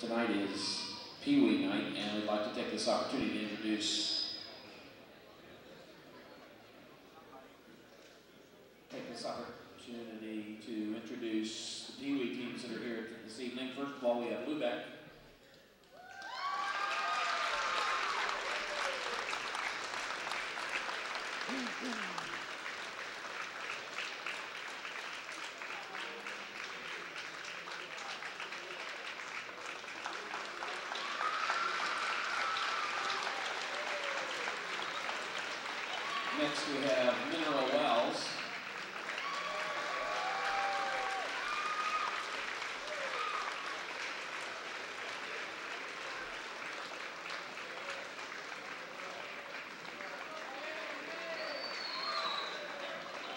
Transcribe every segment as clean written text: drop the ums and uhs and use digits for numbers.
Tonight is Pee Wee night, and we'd like to take this opportunity to introduce the Pee Wee teams that are here this evening. First of all, we have Lubeck. Next we have Mineral Wells.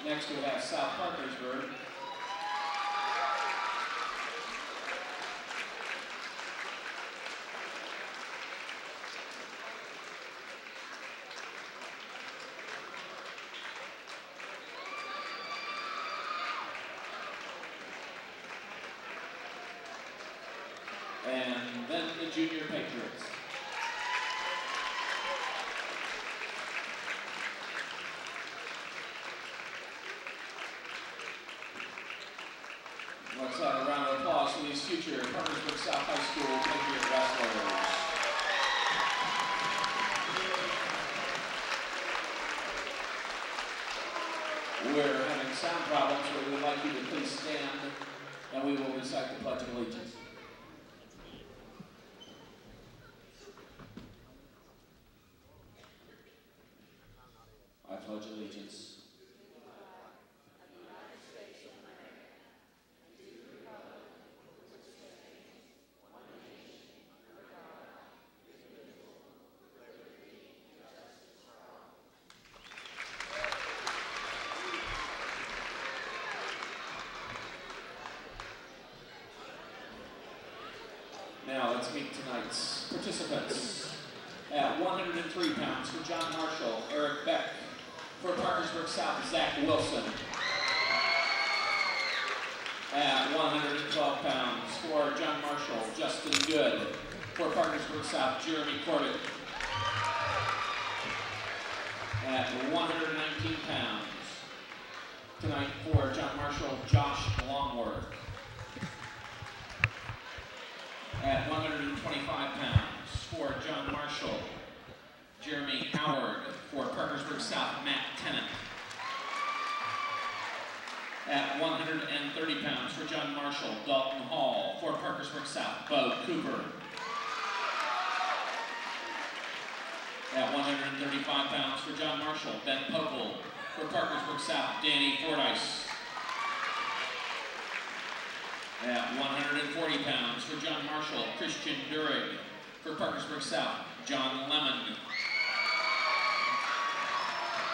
Next we have South Parkersburg. And then the Junior Patriots. Let's have a round of applause for these future Parkersburg South High School Patriot wrestlers. We're having sound problems, so we would like you to please stand and we will recite the Pledge of Allegiance. I pledge allegiance Now let's meet tonight's participants. At 103 pounds for John Marshall, Eric Beck. For Parkersburg South, Zach Wilson. At 112 pounds for John Marshall, Justin Good. For Parkersburg South, Jeremy Corbett. At 119 pounds tonight for John Marshall, Josh Longworth. At 125 pounds for John Marshall, Jeremy Howard. For Parkersburg South, Matt Tennant. At 130 pounds for John Marshall, Dalton Hall. For Parkersburg South, Bo Cooper. At 135 pounds for John Marshall, Ben Popel. For Parkersburg South, Danny Fordyce. At 140 pounds for John Marshall, Christian Durig. For Parkersburg South, John Lemon.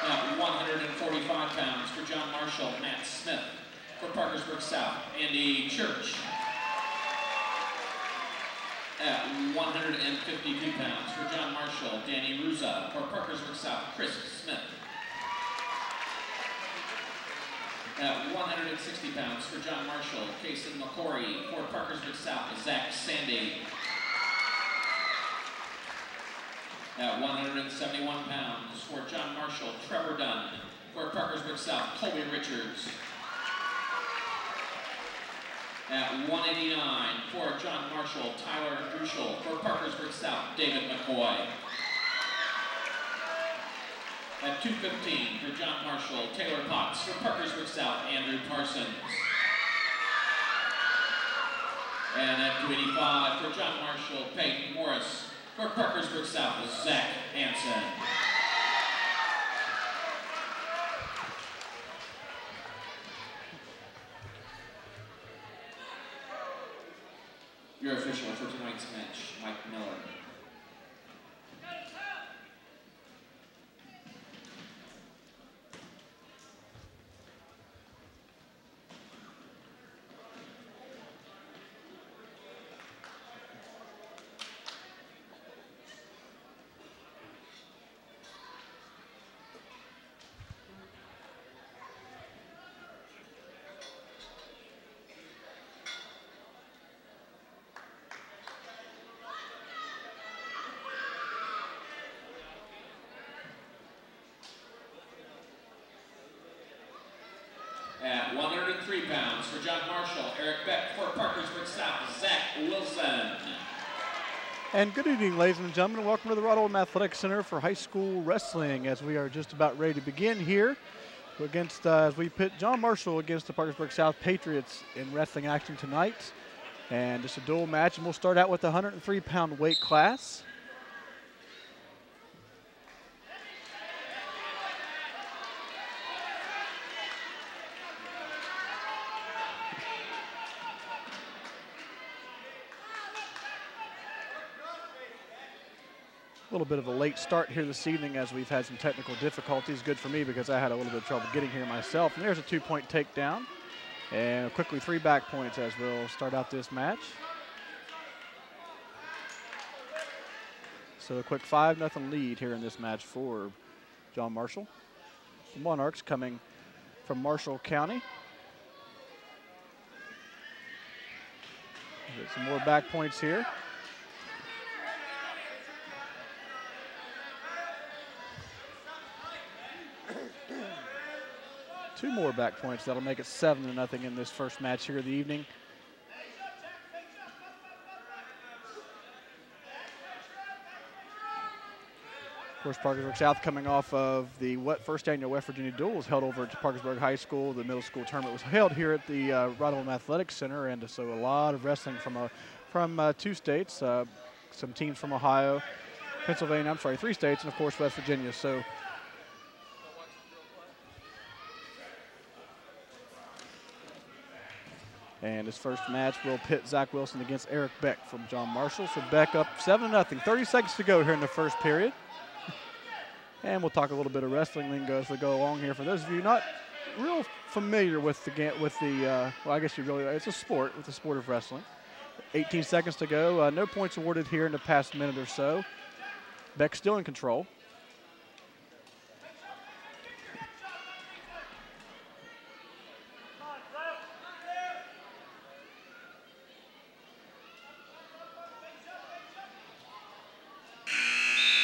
At 145 pounds for John Marshall, Matt Smith. For Parkersburg South, Andy Church. At 152 pounds for John Marshall, Danny Ruza. For Parkersburg South, Chris Smith. At 160 pounds for John Marshall, Kason McCory. For Parkersburg South, Zach Sandy. At 171 pounds for John Marshall, Trevor Dunn. For Parkersburg South, Colby Richards. At 189 for John Marshall, Tyler Druschel. For Parkersburg South, David McCoy. At 215 for John Marshall, Taylor Potts. For Parkersburg South, Andrew Parsons. And at 285 for John Marshall, Peyton Morris. For Parkersburg South, Zach Hansen. Your official for tonight's match, Mike Miller. At 103 pounds for John Marshall, Eric Beck. For Parkersburg South, Zach Wilson. And good evening, ladies and gentlemen. Welcome to the Rod Athletic Center for high school wrestling, as we are just about ready to begin here against, as we pit John Marshall against the Parkersburg South Patriots in wrestling action tonight. And it's a dual match, and we'll start out with the 103-pound weight class. A little bit of a late start here this evening as we've had some technical difficulties. Good for me because I had a little bit of trouble getting here myself. And there's a 2-point takedown. And quickly 3 back points as we'll start out this match. So a quick 5-0 lead here in this match for John Marshall. The Monarchs coming from Marshall County. Get some more back points here. Two more back points. That'll make it 7-0 in this first match here of the evening. Of course, Parkersburg South coming off of the first annual West Virginia Duels held over at Parkersburg High School. The middle school tournament was held here at the Rod Athletic Center, and so a lot of wrestling from 2 states, some teams from Ohio, Pennsylvania, 3 states, and of course West Virginia. So and his first match will pit Zach Wilson against Eric Beck from John Marshall. So Beck up 7-0. 30 seconds to go here in the first period. And we'll talk a little bit of wrestling lingo as we go along here. For those of you not real familiar with well, I guess you really, it's a sport, with the sport of wrestling. 18 seconds to go. No points awarded here in the past minute or so. Beck still in control.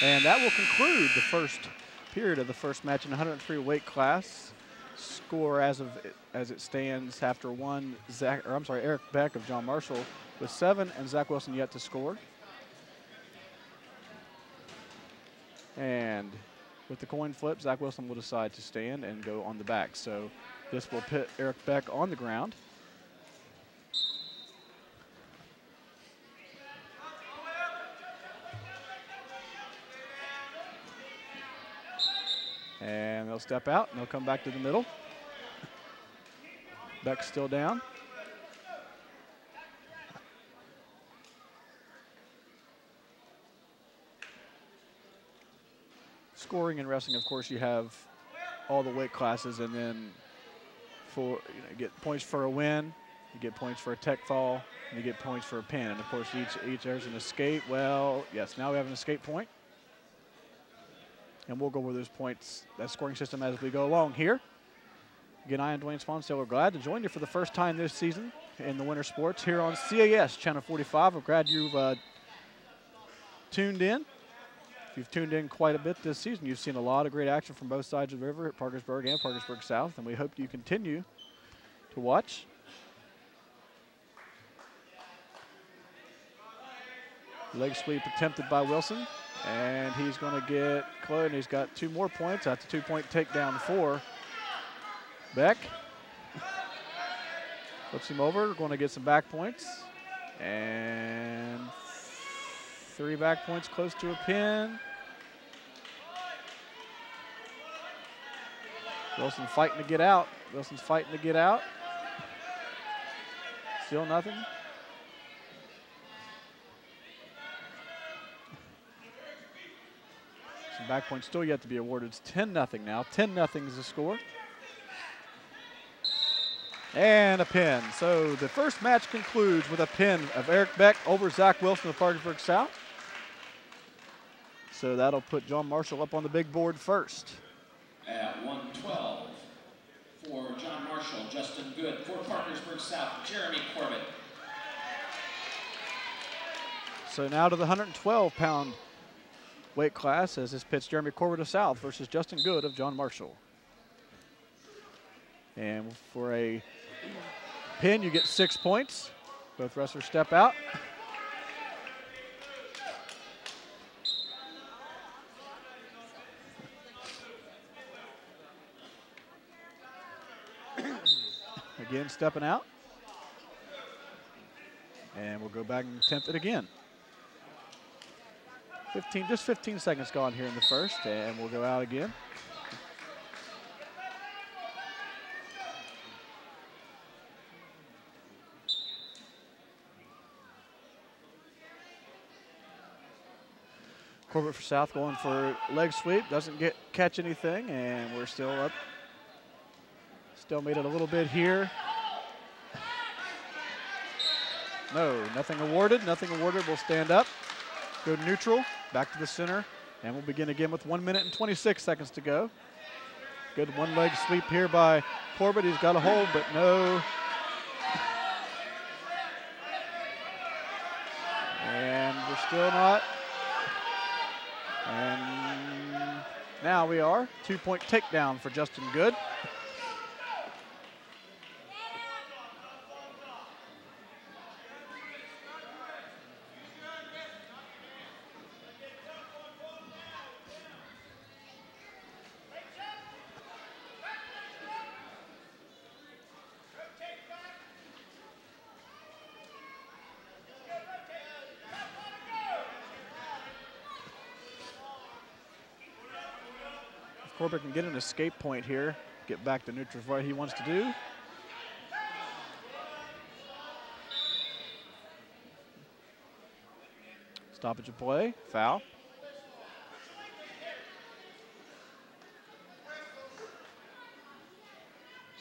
And that will conclude the first period of the first match in the 103 weight class. Score as it stands after one, Eric Beck of John Marshall with 7, and Zach Wilson yet to score. And with the coin flip, Zach Wilson will decide to stand and go on the back. So this will pit Eric Beck on the ground. And they'll step out, and they'll come back to the middle. Beck's still down. Scoring in wrestling, of course, you have all the weight classes, and then you get points for a win, you get points for a tech fall, and you get points for a pin. And of course, each there's an escape. Well, yes, now we have an escape point. And we'll go over those points, that scoring system, as we go along here. Again, I am Dwayne Sponsdale. We're glad to join you for the first time this season in the winter sports here on CAS Channel 45. We're glad you've tuned in. If you've tuned in quite a bit this season, you've seen a lot of great action from both sides of the river at Parkersburg and Parkersburg South, and we hope you continue to watch. Leg sweep attempted by Wilson. And he's going to get close, and he's got 2 more points. That's a 2-point takedown for Beck. Flips him over, going to get some back points. And 3 back points close to a pin. Wilson fighting to get out. Wilson's fighting to get out. Still nothing. Some back points still yet to be awarded. It's 10-0 now. 10-0 is the score. And a pin. So the first match concludes with a pin of Eric Beck over Zach Wilson of Parkersburg South. So that'll put John Marshall up on the big board first. At 112 for John Marshall, Justin Good. For Parkersburg South, Jeremy Corbett. So now to the 112-pound weight class as this pits Jeremy Corbett of South versus Justin Good of John Marshall. And for a pin, you get 6 points. Both wrestlers step out. Again, stepping out. And we'll go back and attempt it again. Just 15 seconds gone here in the first, and we'll go out again. Corbett for South going for leg sweep, doesn't catch anything, and we're still up. Still made it a little bit here. No, nothing awarded. Nothing awarded. We'll stand up. Go neutral. Back to the center. And we'll begin again with 1 minute and 26 seconds to go. Good one-leg sweep here by Corbett. He's got a hold, but no. And we're still not. And now we are. 2-point takedown for Justin Good. Corbett can get an escape point here, get back to neutral for what he wants to do. Stoppage of play, foul.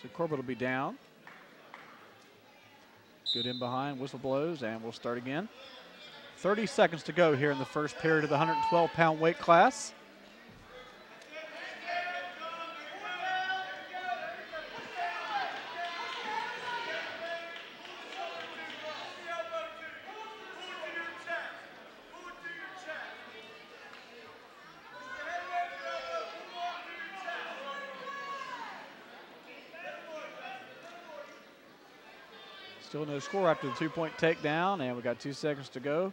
So Corbett will be down. Good in behind, whistle blows, and we'll start again. 30 seconds to go here in the first period of the 112-pound weight class. Still no score after the 2-point takedown, and we got 2 seconds to go.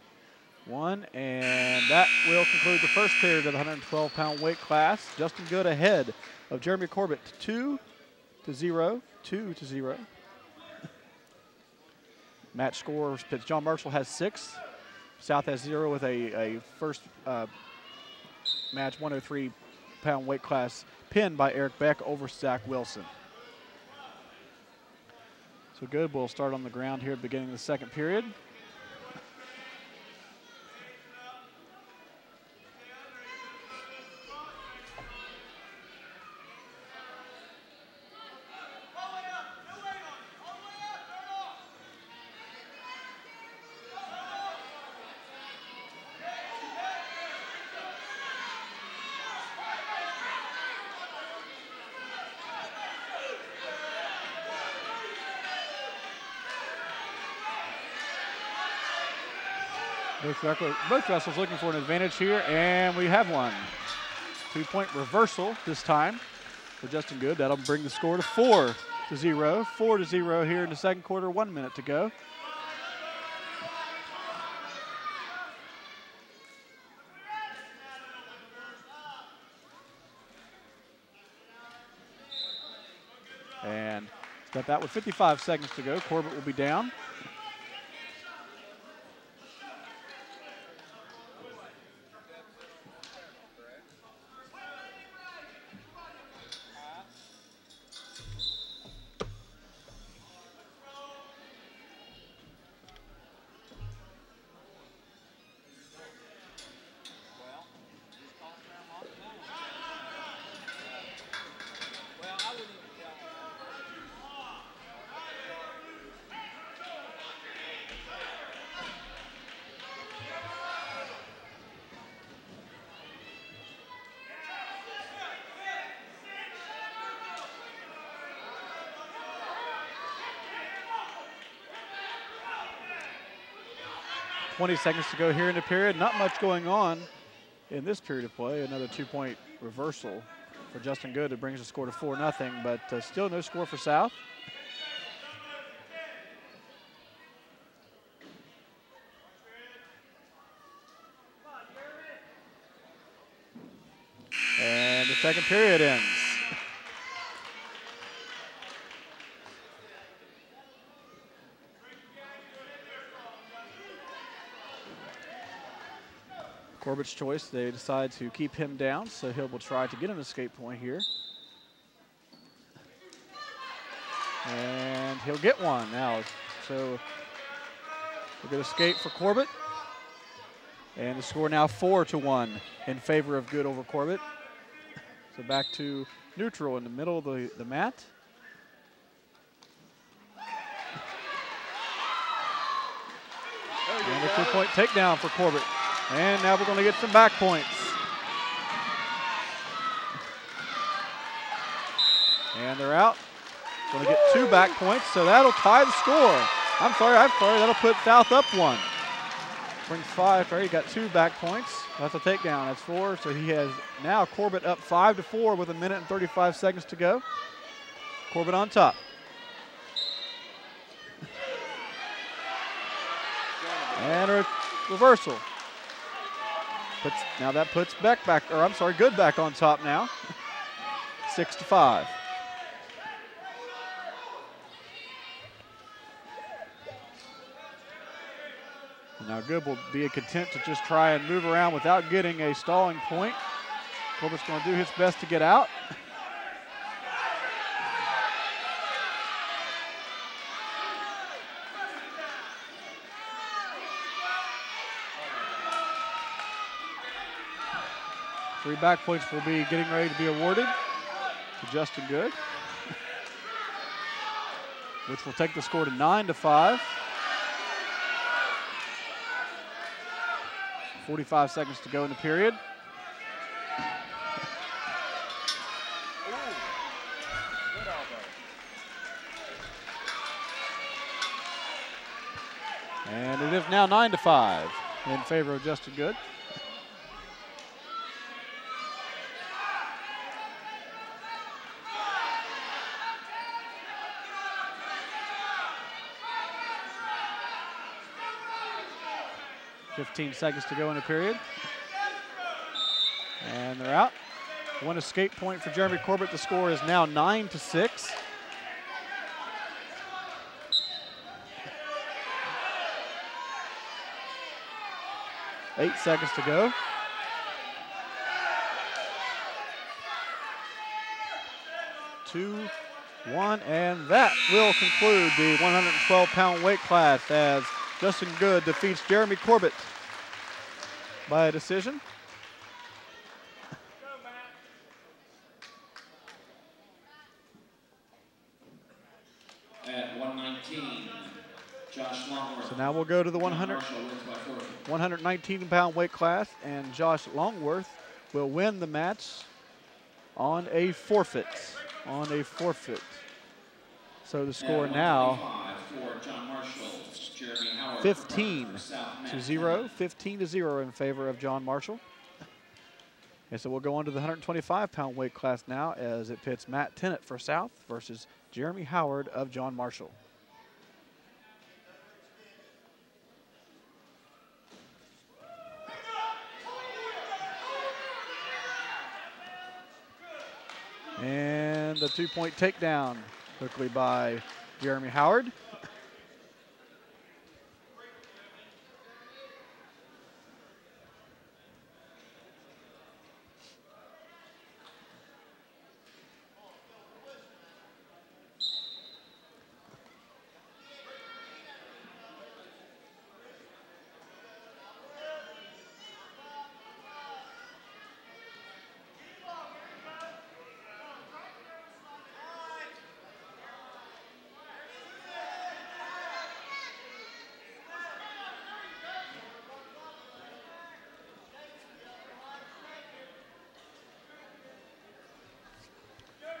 1, and that will conclude the first period of the 112-pound weight class. Justin Good ahead of Jeremy Corbett 2-0, 2-0. Match scores, John Marshall has 6. South has 0 with a first match 103-pound weight class pin by Eric Beck over Zach Wilson. So Good will start on the ground here at the beginning of the second period. Both wrestlers looking for an advantage here, and we have one. 2-point reversal this time for Justin Good. That'll bring the score to 4-0. 4-0 here in the second quarter, 1 minute to go. And got that with 55 seconds to go. Corbett will be down. .20 seconds to go here in the period. Not much going on in this period of play. Another 2-point reversal for Justin Good. It brings the score to 4-0, but still no score for South. And the second period ends. Corbett's choice, they decide to keep him down, so he will try to get an escape point here. And he'll get one now. So a good escape for Corbett. And the score now 4-1 in favor of Good over Corbett. So back to neutral in the middle of the mat. And a 2-point takedown for Corbett. And now we're going to get some back points. And they're out. Going to get 2 back points, so that'll tie the score. I'm sorry, that'll put South up 1. Brings 5, sorry, he got 2 back points. That's a takedown, that's 4. So he has now Corbett up 5-4 with 1 minute and 35 seconds to go. Corbett on top. And a reversal. Now that puts Good back on top now. 6-5. Now Good will be content to just try and move around without getting a stalling point. Corbett's going to do his best to get out. Three back points will be getting ready to be awarded to Justin Good, which will take the score to 9-5. 45 seconds to go in the period. And it is now 9-5 in favor of Justin Good. .15 seconds to go in the period. And they're out. 1 escape point for Jeremy Corbett. The score is now 9-6. Eight seconds to go. Two, one, and that will conclude the 112-pound weight class as Justin Good defeats Jeremy Corbett by a decision. At 119, Josh Longworth. So now we'll go to the 119-pound weight class, and Josh Longworth will win the match on a forfeit. So the score now 15-0 in favor of John Marshall. And so we'll go on to the 125-pound weight class now as it pits Matt Tennant for South versus Jeremy Howard of John Marshall. And the 2-point takedown quickly by Jeremy Howard.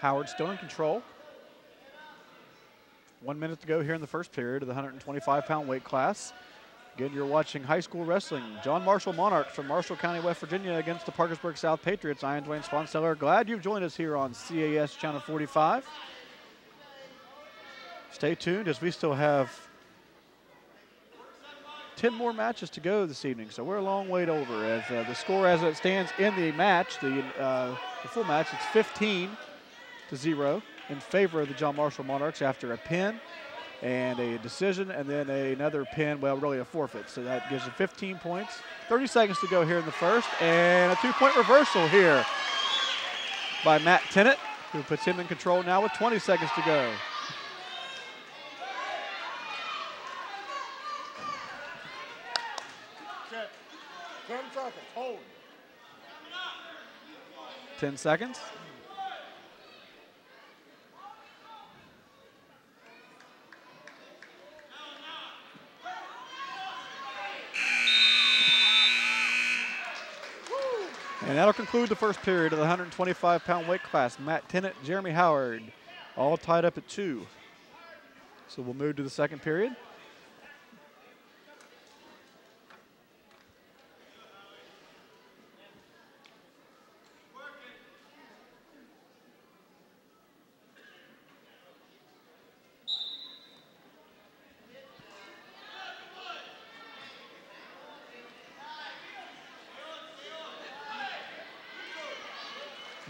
Howard still in control. 1 minute to go here in the first period of the 125-pound weight class. Again, you're watching high school wrestling. John Marshall Monarchs from Marshall County, West Virginia against the Parkersburg South Patriots. I am Dwayne Sponsteller. Glad you've joined us here on CAS Channel 45. Stay tuned as we still have 10 more matches to go this evening, so we're a long way over. As the score as it stands in the match, the full match, it's 15-0 in favor of the John Marshall Monarchs after a pin and a decision, and then another pin, well, really a forfeit. So that gives you 15 points. 30 seconds to go here in the first, and a 2-point reversal here by Matt Tennant, who puts him in control now with 20 seconds to go. Set. 10 seconds, hold. 10 seconds. And that'll conclude the first period of the 125-pound weight class. Matt Tennant, Jeremy Howard, all tied up at 2. So we'll move to the second period.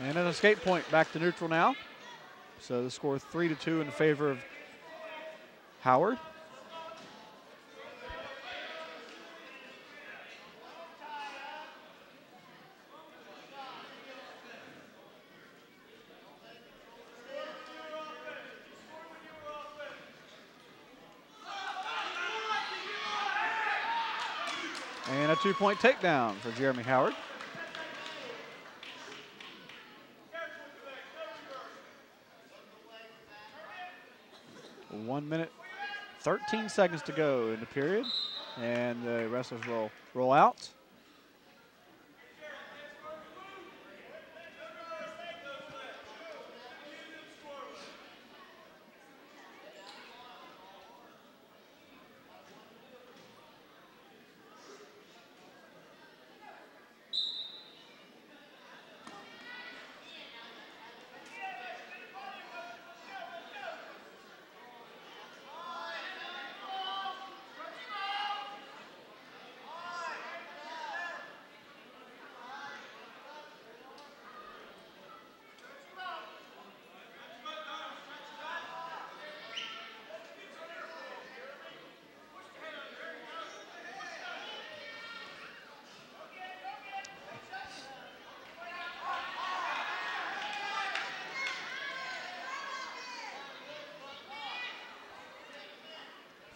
And an escape point back to neutral now. So the score 3-2 in favor of Howard. And a 2-point takedown for Jeremy Howard. 1 minute, 13 seconds to go in the period, and the wrestlers will roll out.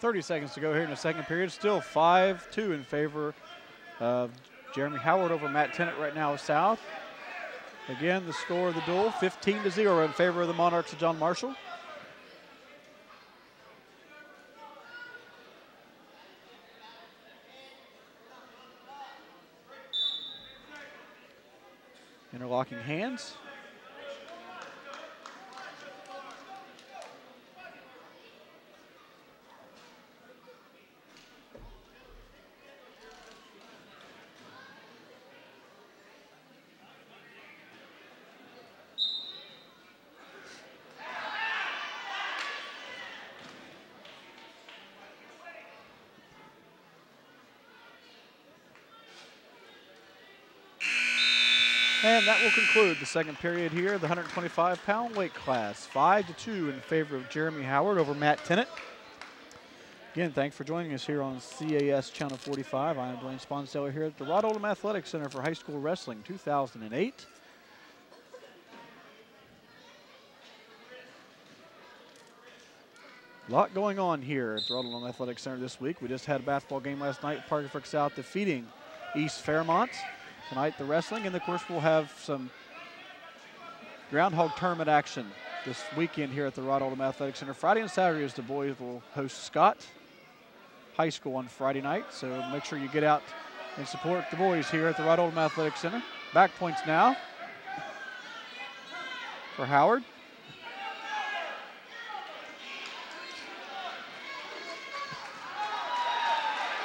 .30 seconds to go here in the second period. Still 5-2 in favor of Jeremy Howard over Matt Tennant right now south. Again, the score of the duel, 15-0 in favor of the Monarchs of John Marshall. Interlocking hands. And that will conclude the second period here, the 125-pound weight class. 5-2 in favor of Jeremy Howard over Matt Tennant. Again, thanks for joining us here on CAS Channel 45. I am Dwayne Sponsteller here at the Rod Oldham Athletic Center for High School Wrestling 2008. A lot going on here at the Rod Oldham Athletic Center this week. We just had a basketball game last night, Parkersburg South defeating East Fairmont. Tonight, the wrestling, and of course, we'll have some groundhog tournament action this weekend here at the Rod Oldham Athletic Center. Friday and Saturday is the boys will host Scott High School on Friday night, so make sure you get out and support the boys here at the Rod Oldham Athletic Center. Back points now for Howard.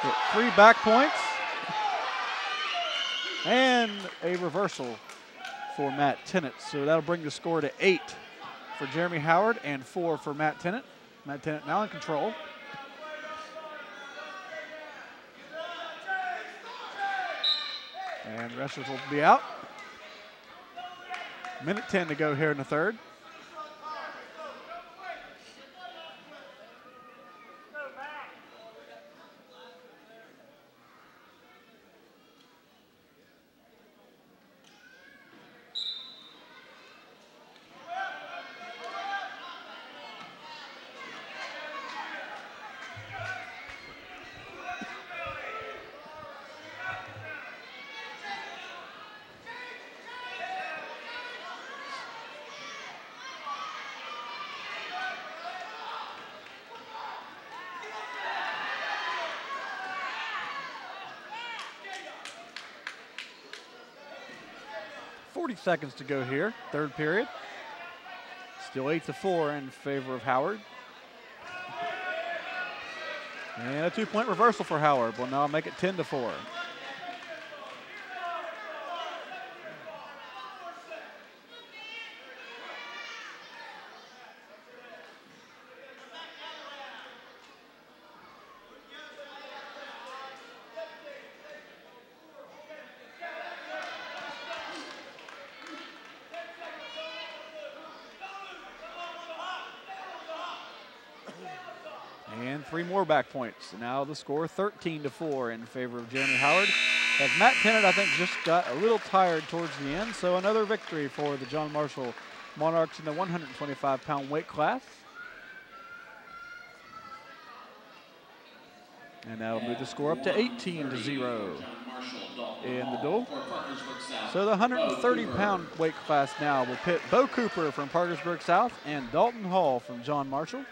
Get 3 back points. And a reversal for Matt Tennant. So that'll bring the score to 8 for Jeremy Howard and 4 for Matt Tennant. Matt Tennant now in control. And wrestlers will be out. Minute 10 to go here in the third. Seconds to go here, third period. Still 8-4 in favor of Howard. And a 2-point reversal for Howard will now make it 10-4. And 3 more back points. Now the score 13-4 in favor of Jeremy Howard. As Matt Tennant, I think, just got a little tired towards the end. So another victory for the John Marshall Monarchs in the 125-pound weight class. And that'll move the score up to 18-0 in the duel. So the 130-pound weight class now will pit Bo Cooper from Parkersburg South and Dalton Hall from John Marshall.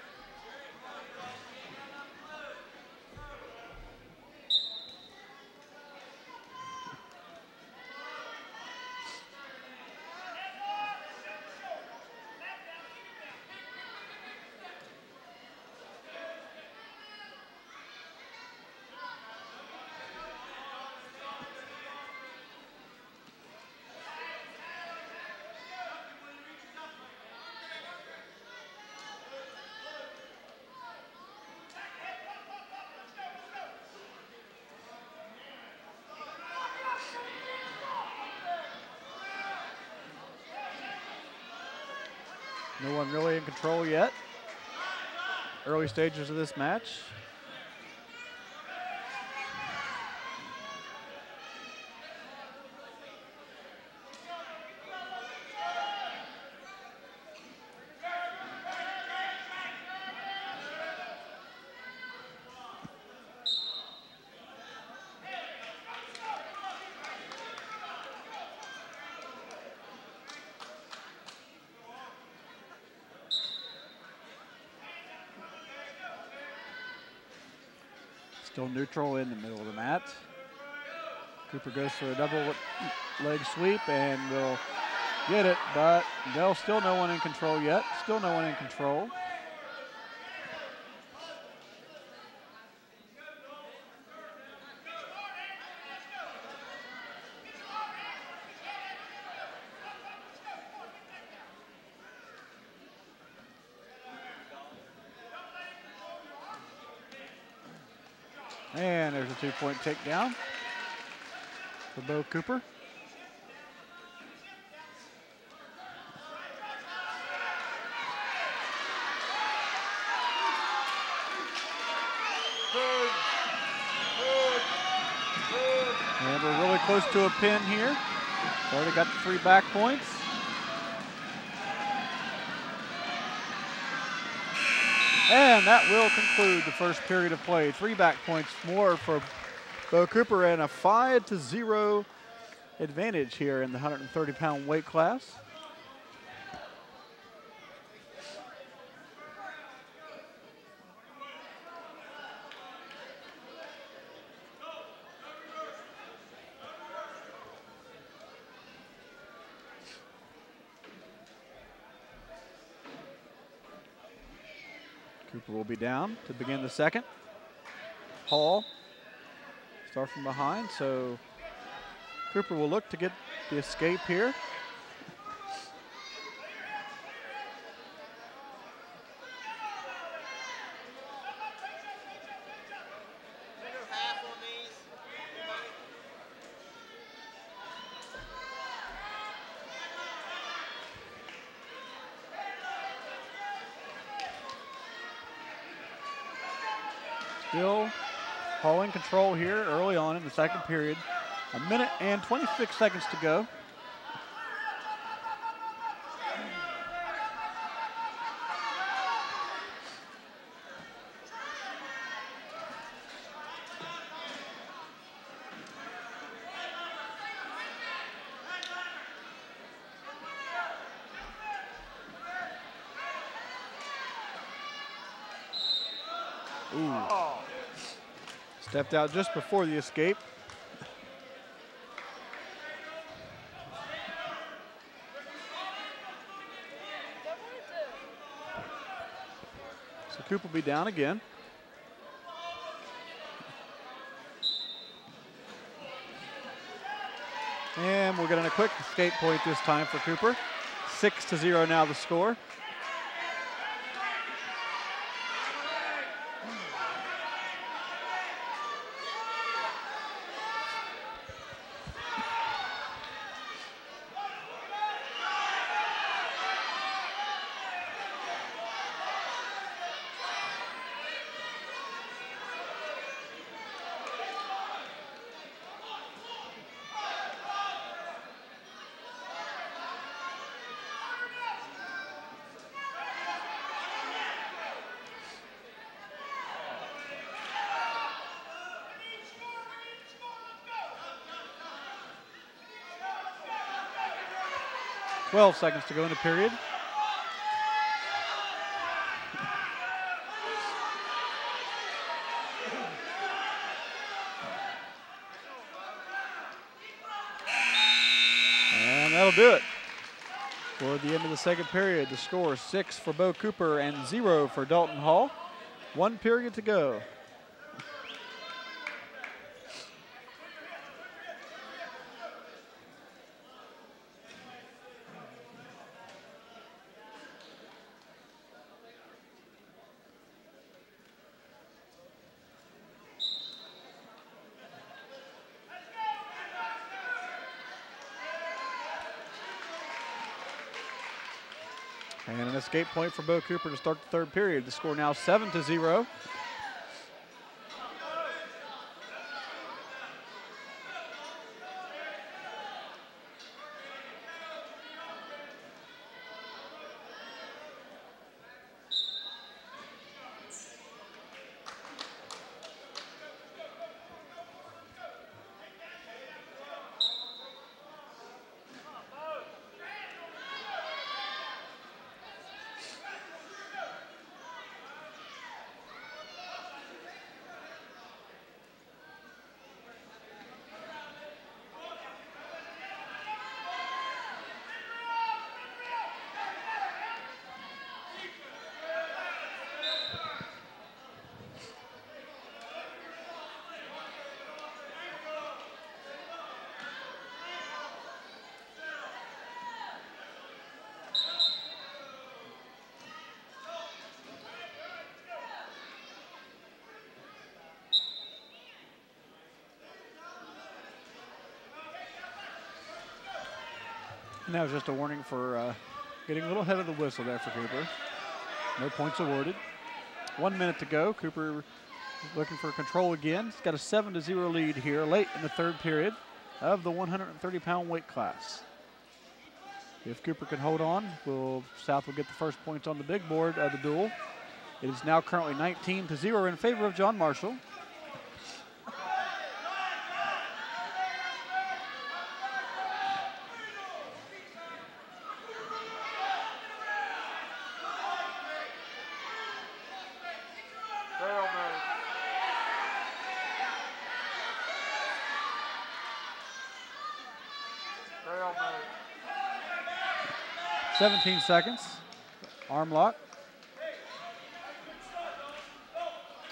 No one really in control yet. Early stages of this match. Still neutral in the middle of the mat. Cooper goes for a double leg sweep and will get it, but there's still no one in control yet. Still no one in control. And there's a 2-point takedown for Bo Cooper. And we're really close to a pin here. Already got the 3 back points. And that will conclude the first period of play. 3 back points more for Bo Cooper and a 5-0 advantage here in the 130-pound weight class. Cooper will be down to begin the second. Hall Start from behind, so Cooper will look to get the escape here. Still hauling control here early on in the second period. 1 minute and 26 seconds to go. Ooh. Stepped out just before the escape. So Coop will be down again. And we're getting a quick escape point this time for Cooper. 6-0 now the score. Twelve seconds to go in the period. And that'll do it. For the end of the second period, the score 6 for Bo Cooper and 0 for Dalton Hall. 1 period to go. And an escape point for Bo Cooper to start the third period. The score now 7-0. And that was just a warning for getting a little ahead of the whistle there for Cooper. No points awarded. 1 minute to go. Cooper looking for control again. He's got a 7-0 lead here late in the third period of the 130-pound weight class. If Cooper can hold on, South will get the first points on the big board of the duel. It is now currently 19-0 in favor of John Marshall. Stalemate. 17 seconds. Arm lock.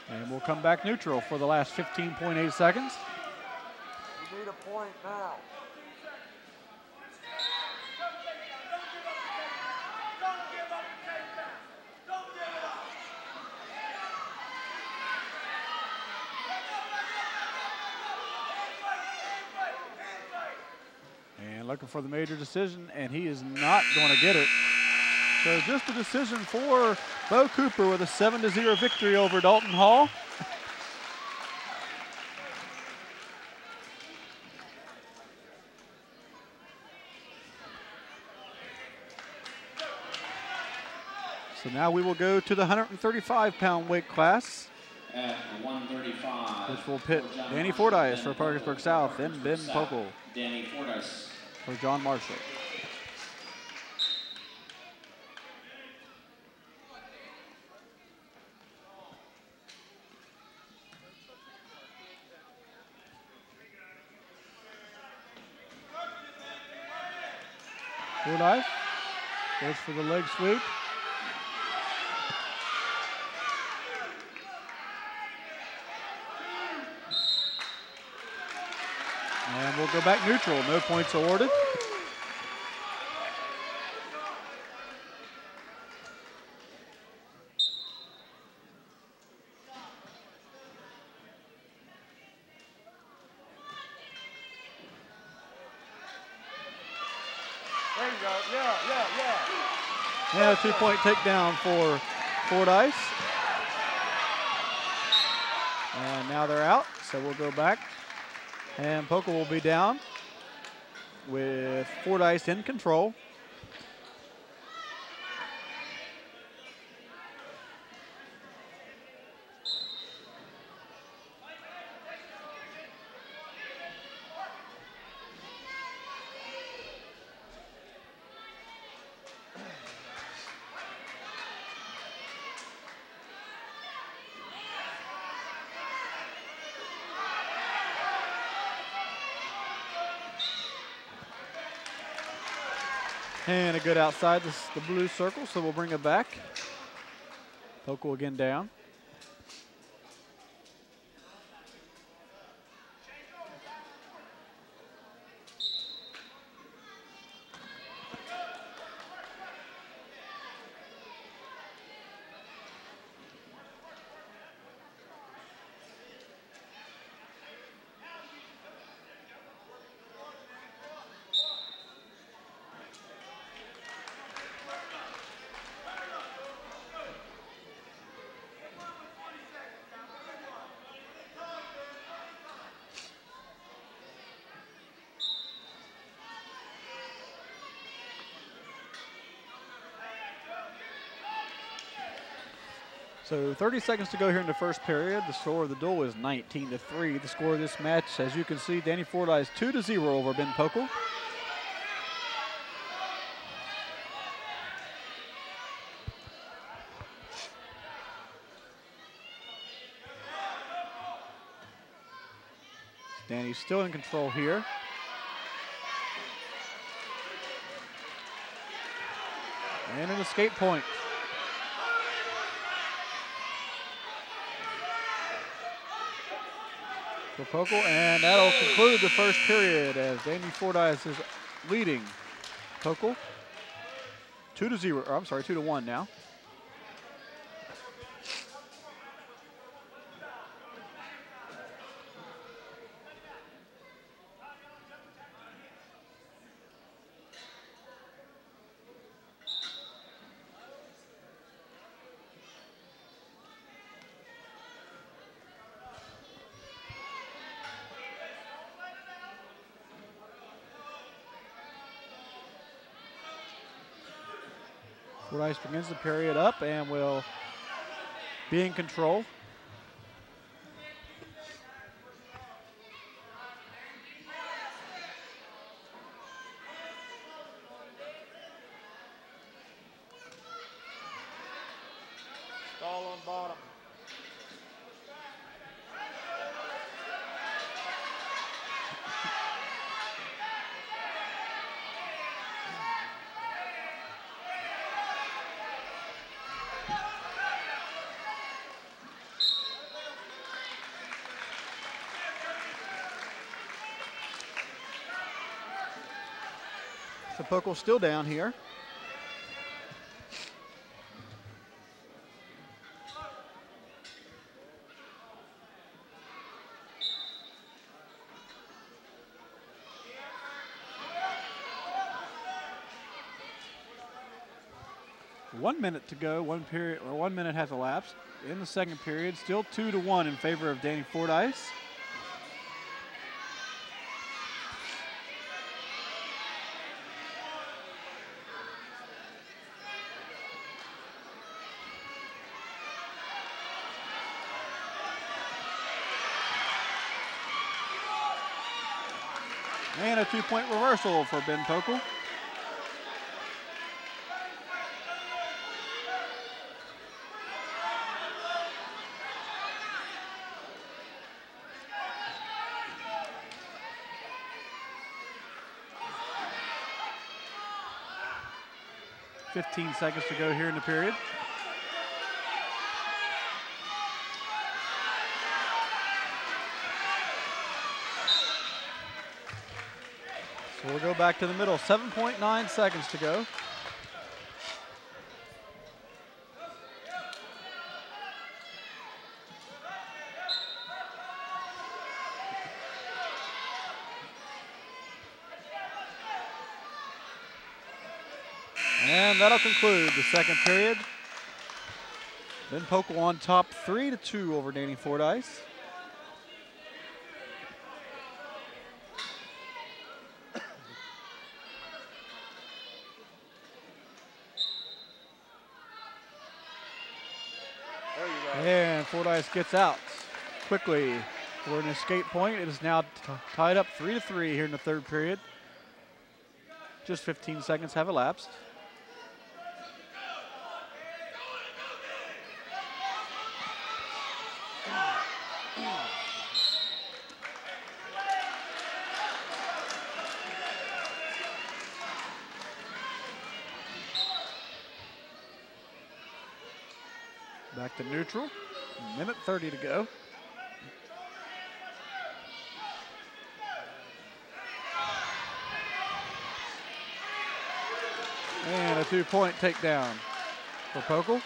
And we'll come back neutral for the last 15.8 seconds. You need a point now. And looking for the major decision, and he is not going to get it. So just a decision for Bo Cooper with a 7-0 victory over Dalton Hall. So now we will go to the 135-pound weight class, at 135, which will pit Danny Fordyce for Parkersburg South and Ben Pokel Danny Fordyce for John Marshall. Fordyce goes for the leg sweep. And we'll go back neutral. No points awarded. There you go. Yeah. And a 2-point takedown for Fordyce. And now they're out, so we'll go back. And Pokel will be down with Fordyce in control. And a good outside the blue circle, so we'll bring it back. Pokel again down. So 30 seconds to go here in the first period. The score of the duel is 19-3. The score of this match, as you can see, Danny Fordyce 2-0 over Ben Pokel. Danny's still in control here. And an escape point. For Pokel, and that'll conclude the first period as Danny Fordyce is leading Pokel 2-0, or I'm sorry, 2-1 now. Fordyce begins the period up and will be in control. Stall on bottom. So Pokel's still down here. One minute to go. 1 minute has elapsed in the second period. Still 2-1 in favor of Danny Fordyce. And a 2-point reversal for Ben Pokel. .15 seconds to go here in the period. So we'll go back to the middle. 7.9 seconds to go. And that'll conclude the second period. Ben Pokel on top 3-2 over Danny Fordyce. And Fordyce gets out quickly for an escape point. It is now tied up 3-3 here in the third period. Just 15 seconds have elapsed. Back to neutral. Minute 30 to go. And a 2-point takedown for Pokel.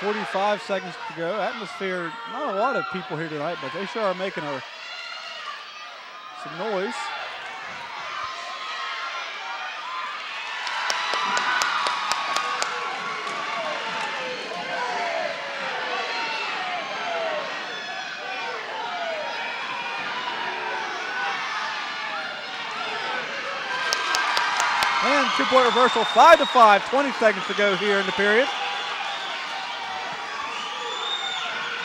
.45 seconds to go. Atmosphere, not a lot of people here tonight, but they sure are making some noise. And 2-point reversal, 5-5, 20 seconds to go here in the period.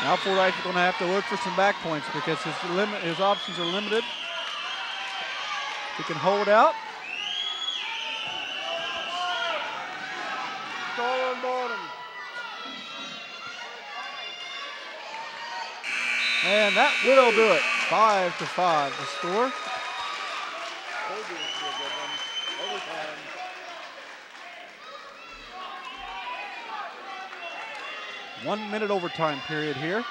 Now Fordyce is going to have to look for some back points because his options are limited. He can hold out. Score on bottom. And that will do it. 5-5 the score. Overtime. One minute overtime period here.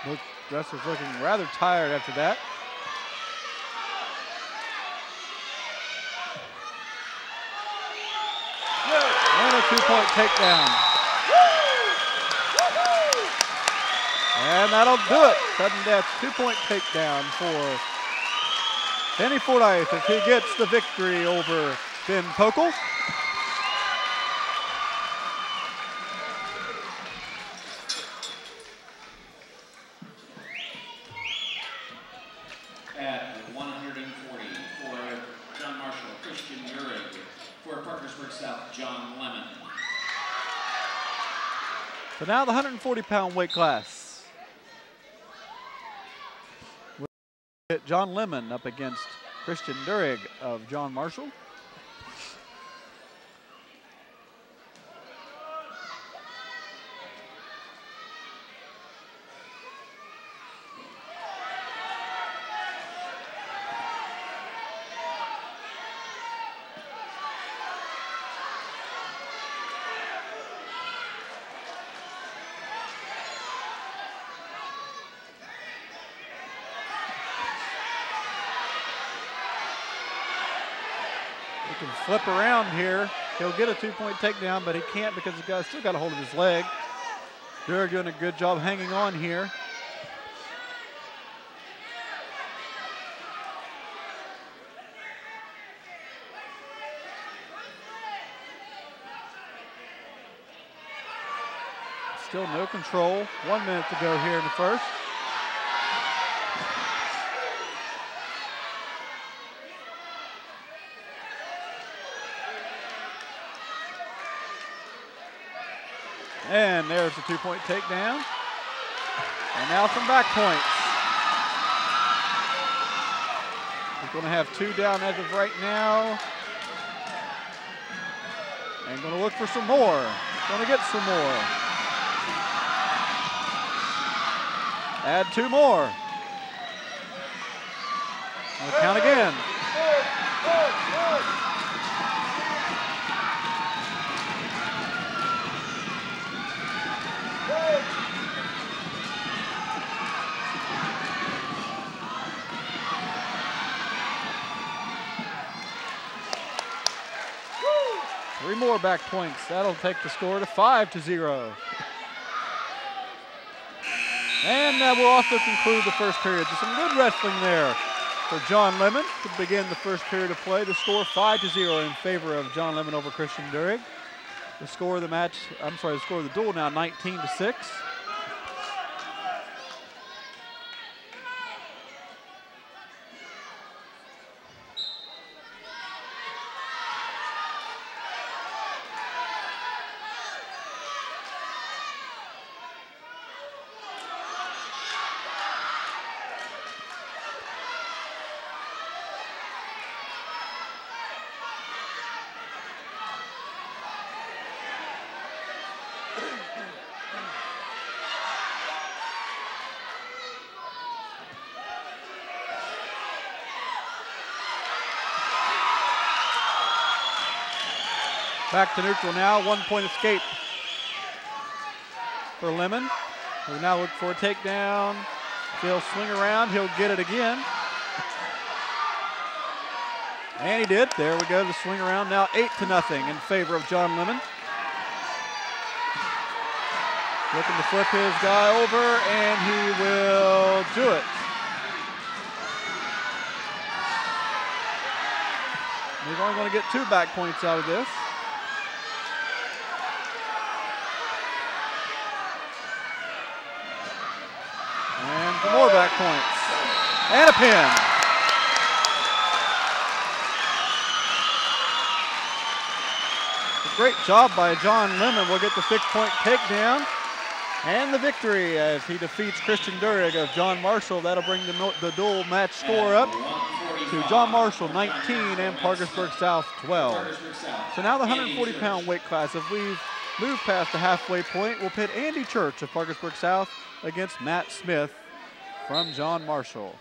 Both wrestlers looking rather tired after that. And a 2-point takedown. And that'll do it. Sudden death, 2-point takedown for Danny Fordyce as he gets the victory over Ben Pokel. At 140 for So now the 140-pound weight class. We'll hit John Lemon up against Christian Durig of John Marshall. Can flip around here. He'll get a 2-point takedown, but he can't because the guy's still got a hold of his leg. They're doing a good job hanging on here. Still no control. 1 minute to go here in the first. And there's the 2-point takedown. And now some back points. He's going to have 2 down as of right now. And going to look for some more. Going to get some more. Add 2 more. We'll count again. Three more back points. That'll take the score to 5-0. And that will also conclude the first period. Just some good wrestling there for John Lemon to begin the first period of play. The score 5-0 in favor of John Lemon over Christian Durig. The score of the match, the score of the duel now 19-6. Back to neutral now, 1-point escape for Lemon. He'll now look for a takedown. He'll swing around, he'll get it again. And he did, there we go, the swing around, now 8-0 in favor of John Lemon. Looking to flip his guy over, and he will do it. He's only going to get 2 back points out of this. And some more back points. And a pin. A great job by John Lemon. We'll get the 6-point takedown and the victory as he defeats Christian Durig of John Marshall. That'll bring the dual match score up to John Marshall 19 and Parkersburg South 12. So now the 140-pound weight class, if we've moved past the halfway point, we'll pit Andy Church of Parkersburg South against Matt Smith from John Marshall.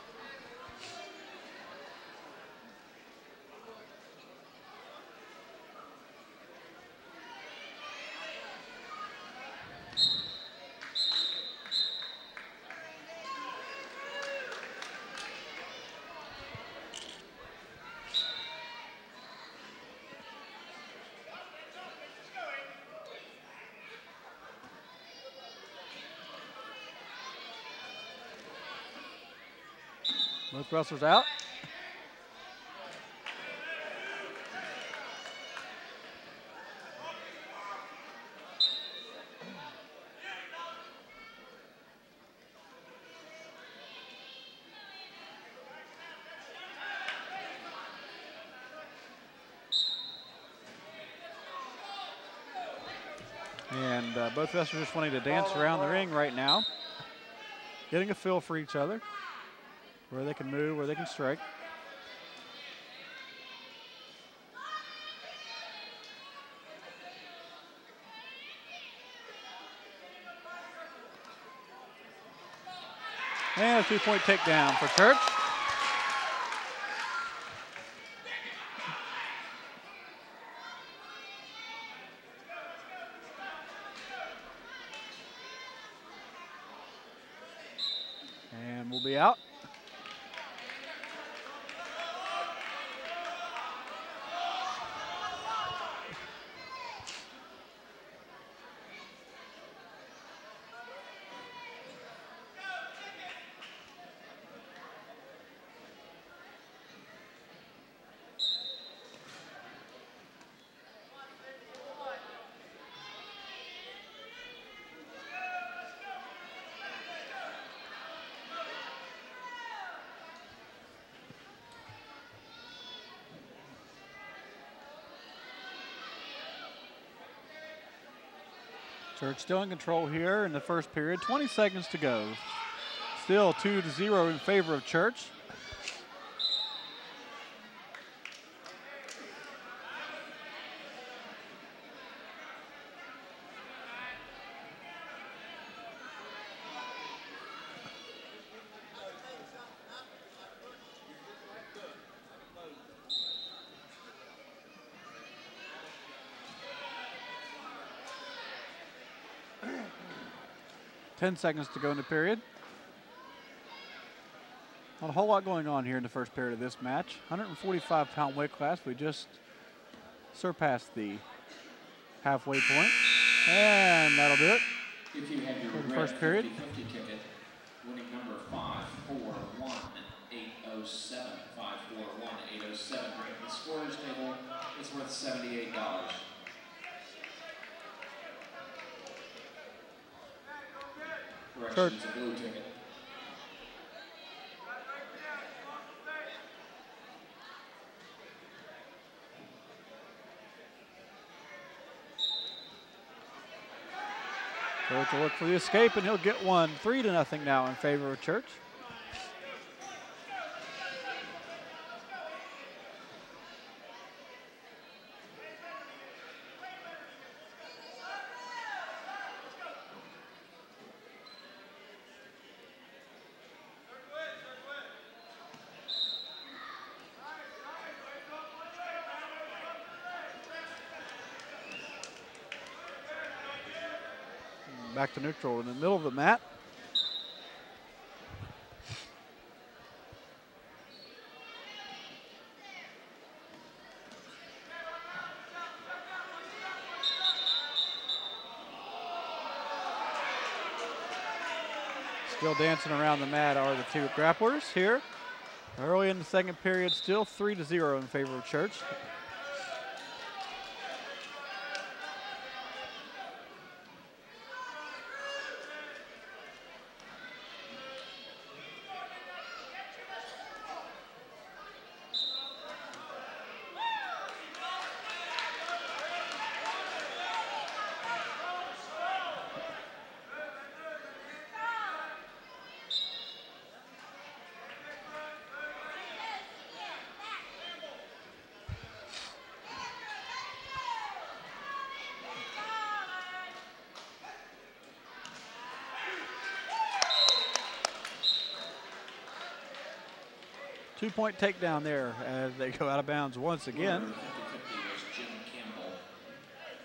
Both wrestlers out. And both of us are just wanting to dance around the ring right now, getting a feel for each other, where they can move, where they can strike. And a 2-point takedown for Church. And we'll be out. Church still in control here in the first period. 20 seconds to go. Still 2-0 in favor of Church. Ten seconds to go in the period. Not a whole lot going on here in the first period of this match. 145-pound weight class. We just surpassed the halfway point. And that'll do it for the first period. 50-50 ticket, winning number 541-807. 541-807. The scorer's table is worth $78. Church. Correction, it's a blue ticket. Church will look for the escape, and he'll get one. 3-0 now in favor of Church. Back to neutral in the middle of the mat. Still dancing around the mat are the two grapplers here. Early in the second period, still 3-0 in favor of Church. Two-point takedown there as they go out of bounds once again.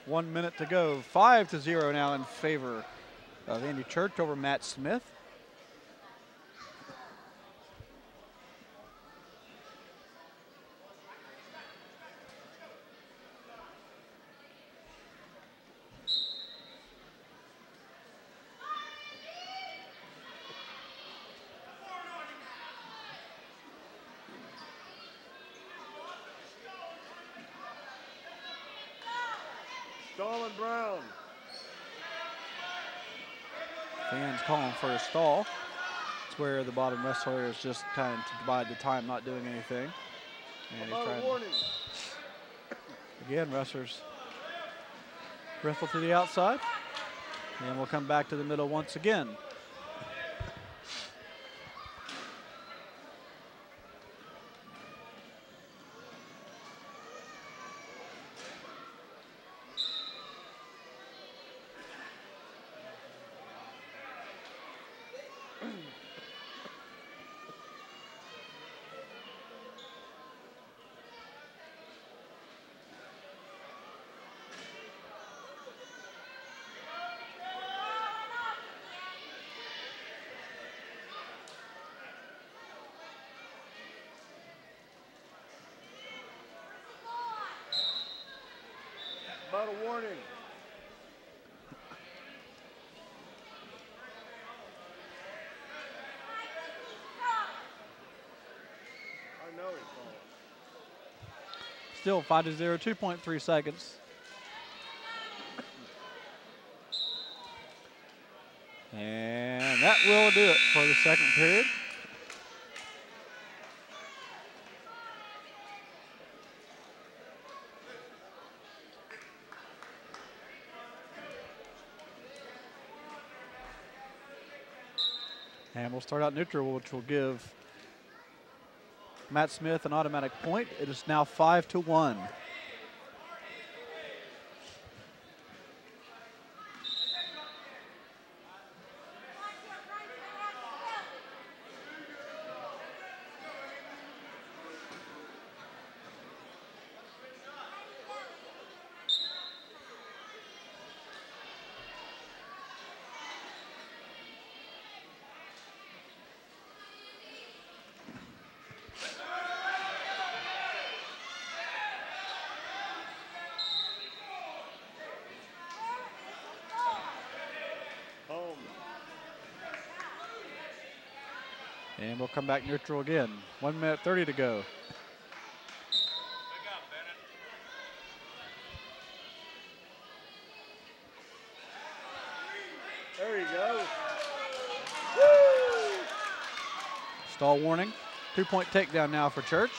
1 minute to go. 5-0 now in favor of Andy Church over Matt Smith. Brown. Fans calling for a stall. It's where the bottom wrestler is just trying to divide the time, not doing anything. And he's trying. Again, wrestlers wrestle to the outside. And we'll come back to the middle once again. About a warning. I know he's falling. Still 5-0, 2.3 seconds. And that will do it for the second period. And we'll start out neutral, which will give Matt Smith an automatic point. It is now 5-1. And we'll come back neutral again. 1 minute 30 to go. There you go. Woo! Stall warning. 2-point takedown now for Church.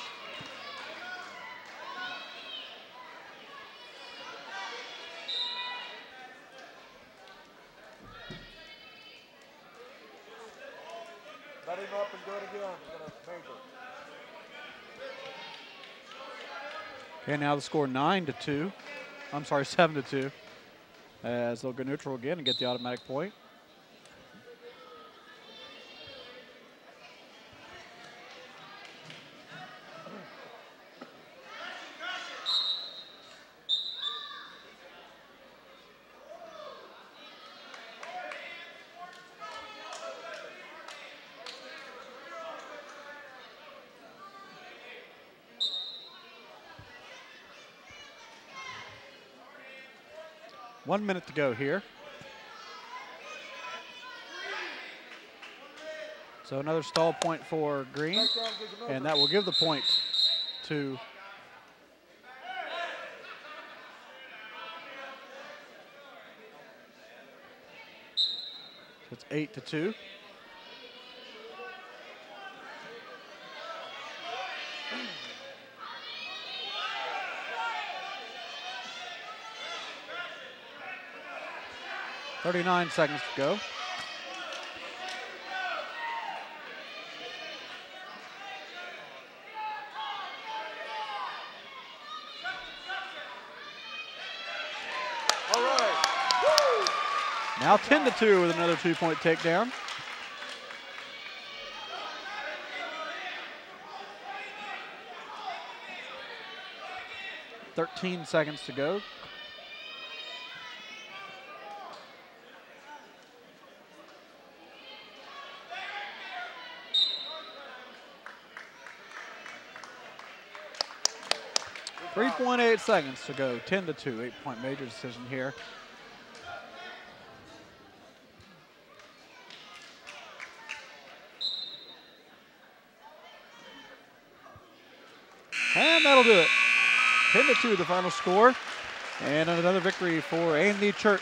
Let him up and do it again. He's gonna major. Okay, now the score 9-2. I'm sorry, 7-2. As they'll go neutral again and get the automatic point. One minute to go here. So another stall point for Green, and that will give the point to it's 8-2. .39 seconds to go. All right. Woo! Now 10-2 with another 2-point takedown. .13 seconds to go. .8 seconds to go. 10-2. 8-point major decision here. And that'll do it. 10-2 the final score. And another victory for A&D Church.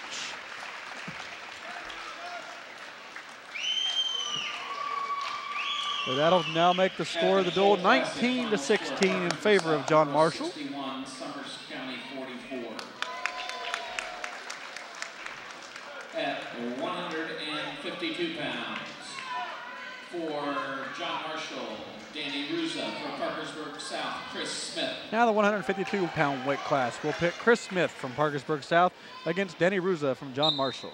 So that'll now make the score of the duel 19-16 in favor of John Marshall. 61, Summers County 44. At 152 pounds, for John Marshall, Danny Ruza. For Parkersburg South, Chris Smith. Now the 152-pound weight class will pit Chris Smith from Parkersburg South against Danny Ruza from John Marshall.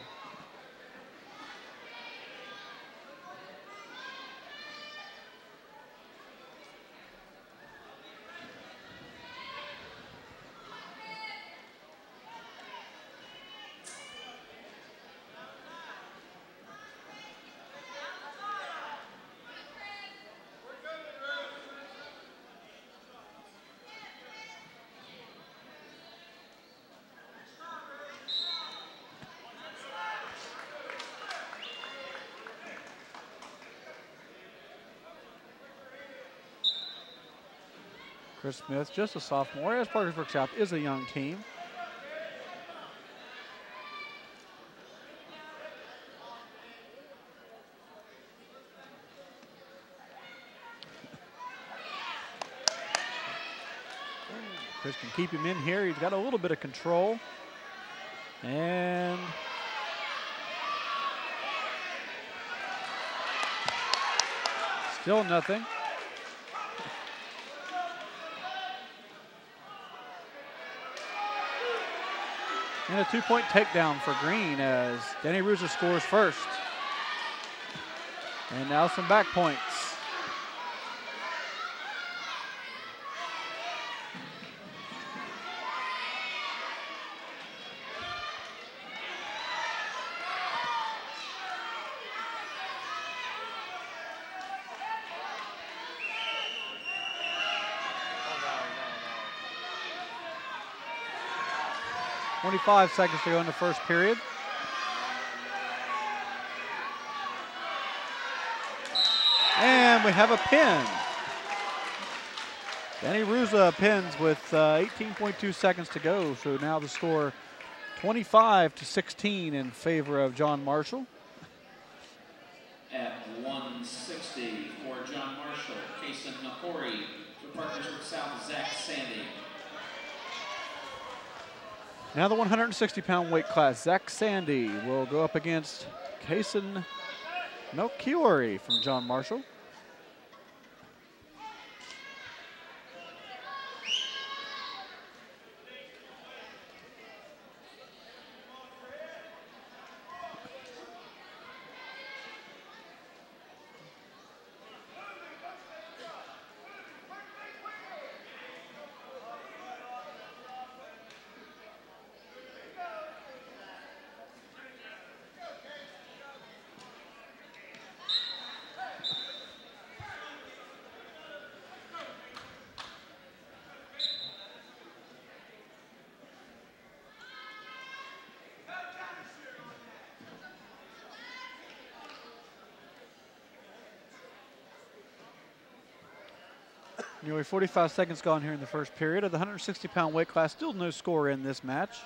Chris Smith, just a sophomore, as Parkersburg South is a young team. Chris can keep him in here. He's got a little bit of control. And still nothing. And a two-point takedown for Green as Danny Ruza scores first. And now some back points. No. 25 seconds to go in the first period. And we have a pin. Danny Ruza pins with 18.2 seconds to go. So now the score 25-16 in favor of John Marshall. At 160 for John Marshall, Kason Nakori. For Parkersburg South, Zach Sandy. Now the 160-pound weight class, Zach Sandy will go up against Kason Melchiori from John Marshall. Nearly 45 seconds gone here in the first period of the 160-pound weight class. Still no score in this match.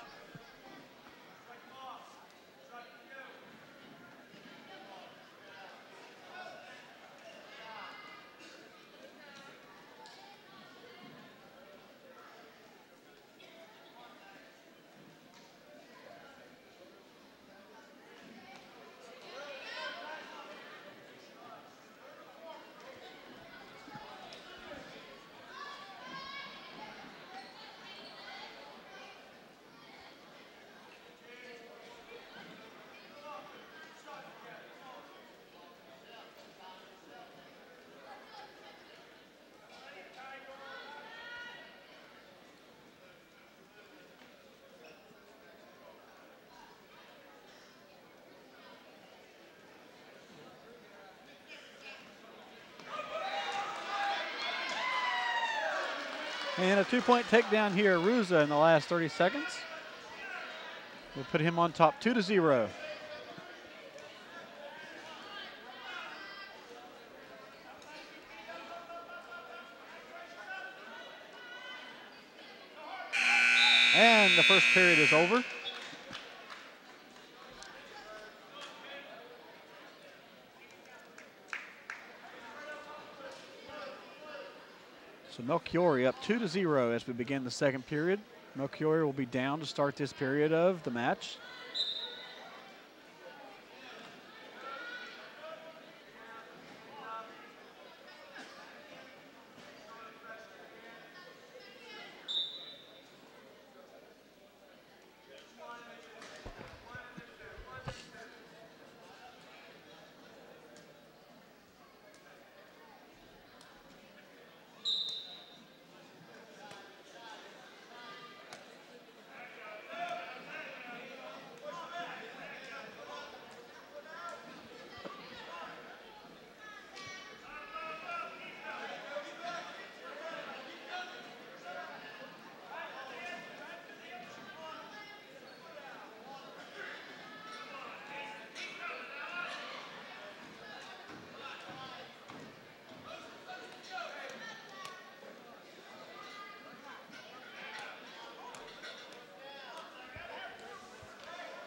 And a two-point takedown here, Ruza in the last 30 seconds. We'll put him on top 2-0. And the first period is over. So Melchiori up 2-0 as we begin the second period. Melchiori will be down to start this period of the match.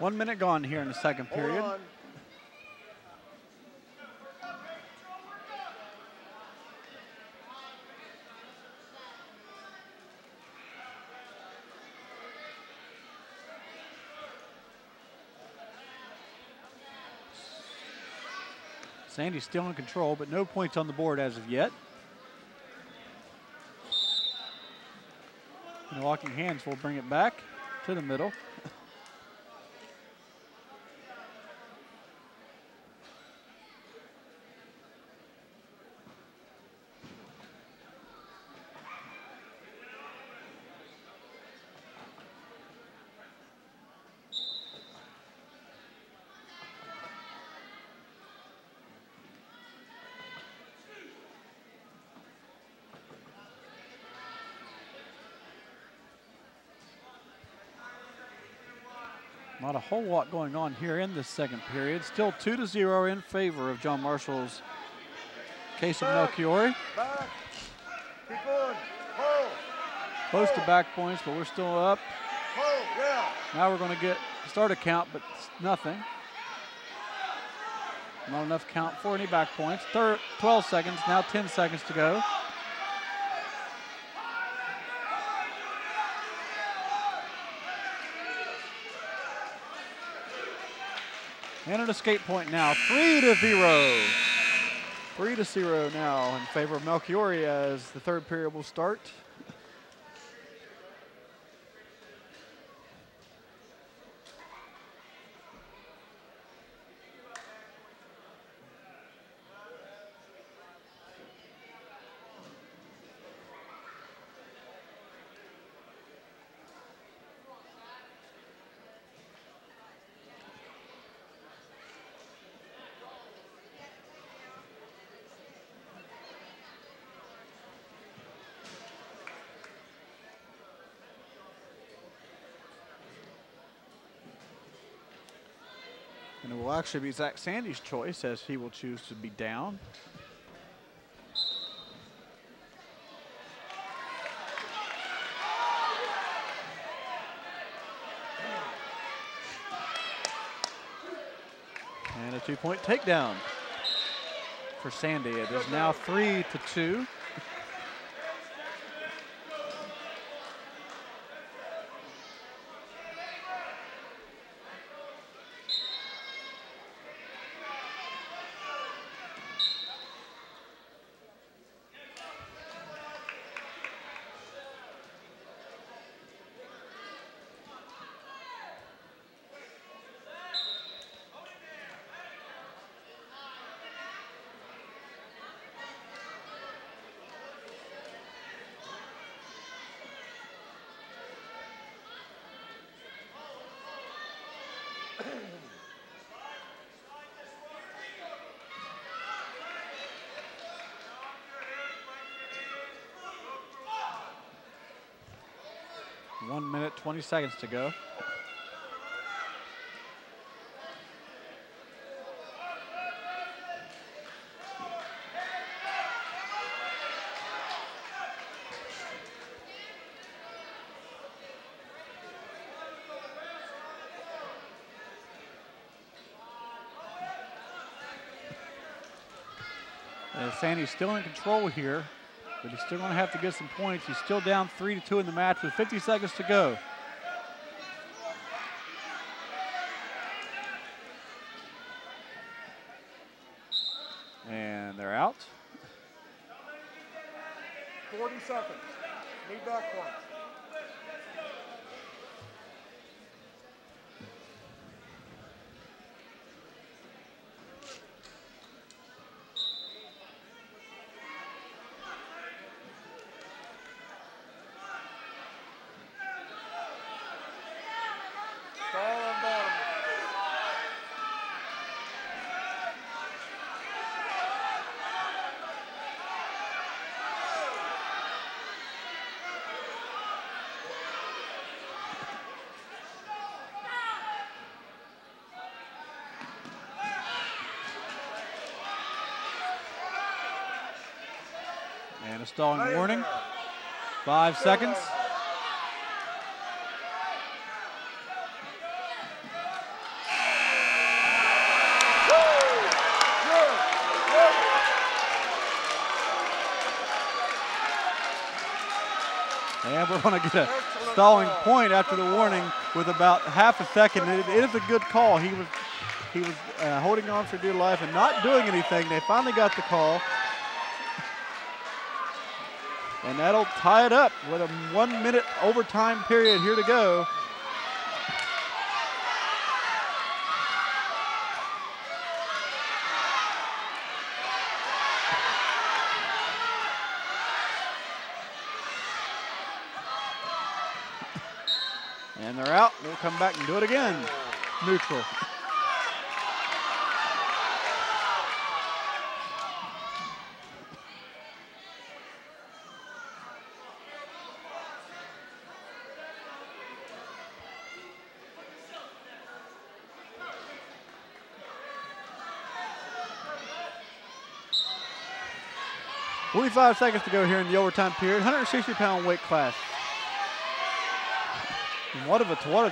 1 minute gone here in the second period. Hold on. Sandy's still in control, but no points on the board as of yet. And walking hands will bring it back to the middle. Not a whole lot going on here in this second period. Still 2-0 in favor of John Marshall's case of Melchiori. Back. Keep going. Hold. Close to back points, but we're still up. Hold. Yeah. Now we're going to get start a count, but nothing. Not enough count for any back points. 12 seconds, now 10 seconds to go. And an escape point now, 3-0. 3-0 now in favor of Melchiori as the third period will start. And it will actually be Zach Sandy's choice as he will choose to be down. And a 2-point takedown for Sandy. It is now 3-2. One minute, 20 seconds to go. Sandy's still in control here, but he's still going to have to get some points. He's still down 3-2 in the match with 50 seconds to go. And they're out. 40 seconds. Need back points. And a stalling warning. 5 seconds. And we're going to get a stalling point after the warning with about half a second. It is a good call. He was holding on for dear life and not doing anything. They finally got the call. And that'll tie it up with a 1 minute overtime period here to go. And they're out. We'll come back and do it again. Neutral. .45 seconds to go here in the overtime period. 160-pound weight class. And what a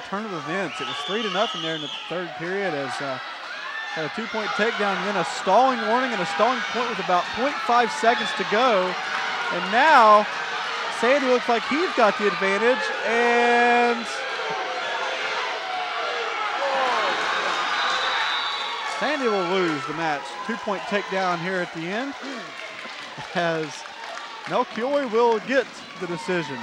turn of events. It was 3-0 there in the third period as had a 2-point takedown and then a stalling warning and a stalling point with about 0.5 seconds to go. And now Sandy looks like he's got the advantage, and Sandy will lose the match. 2-point takedown here at the end as Melchior will get the decision.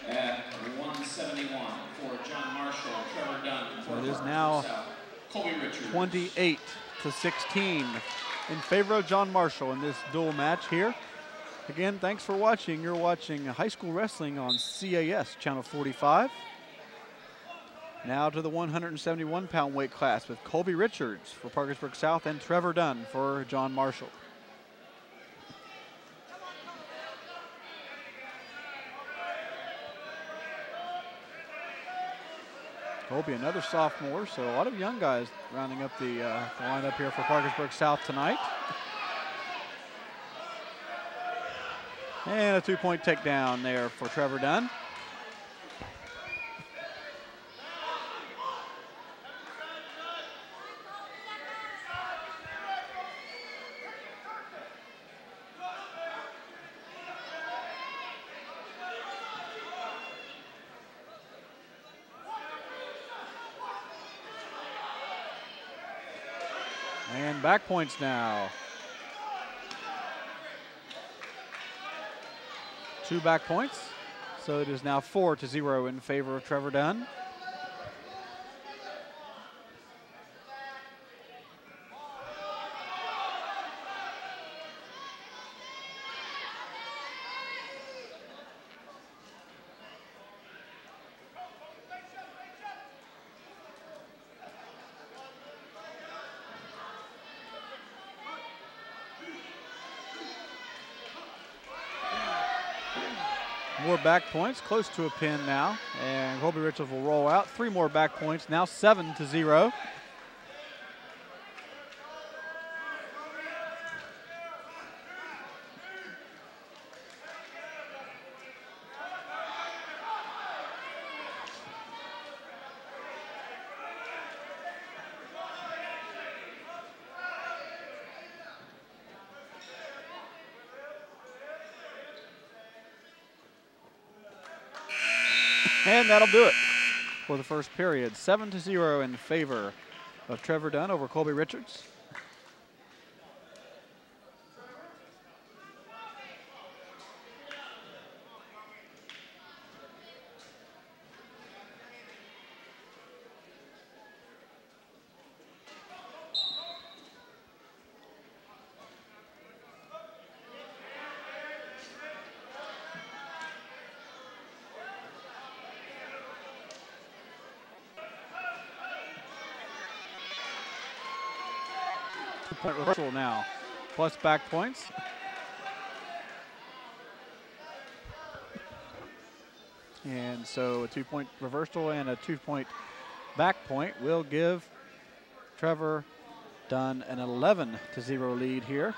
At 171 for John Marshall, Trevor Dunn. So it is now 28-16 in favor of John Marshall in this dual match here. Again, thanks for watching. You're watching high school wrestling on CAS Channel 45. Now to the 171-pound weight class with Colby Richards for Parkersburg South and Trevor Dunn for John Marshall. Colby, another sophomore, so a lot of young guys rounding up the lineup here for Parkersburg South tonight. And a 2-point takedown there for Trevor Dunn. And back points now. 2 back points. So it is now 4-0 in favor of Trevor Dunn. More back points, close to a pin now, and Colby Richards will roll out. 3 more back points, now 7-0. And that'll do it for the first period. 7-0 in favor of Trevor Dunn over Colby Richards. Point reversal now, plus back points. And so a 2-point reversal and a 2-point back point will give Trevor Dunn an 11-0 lead here.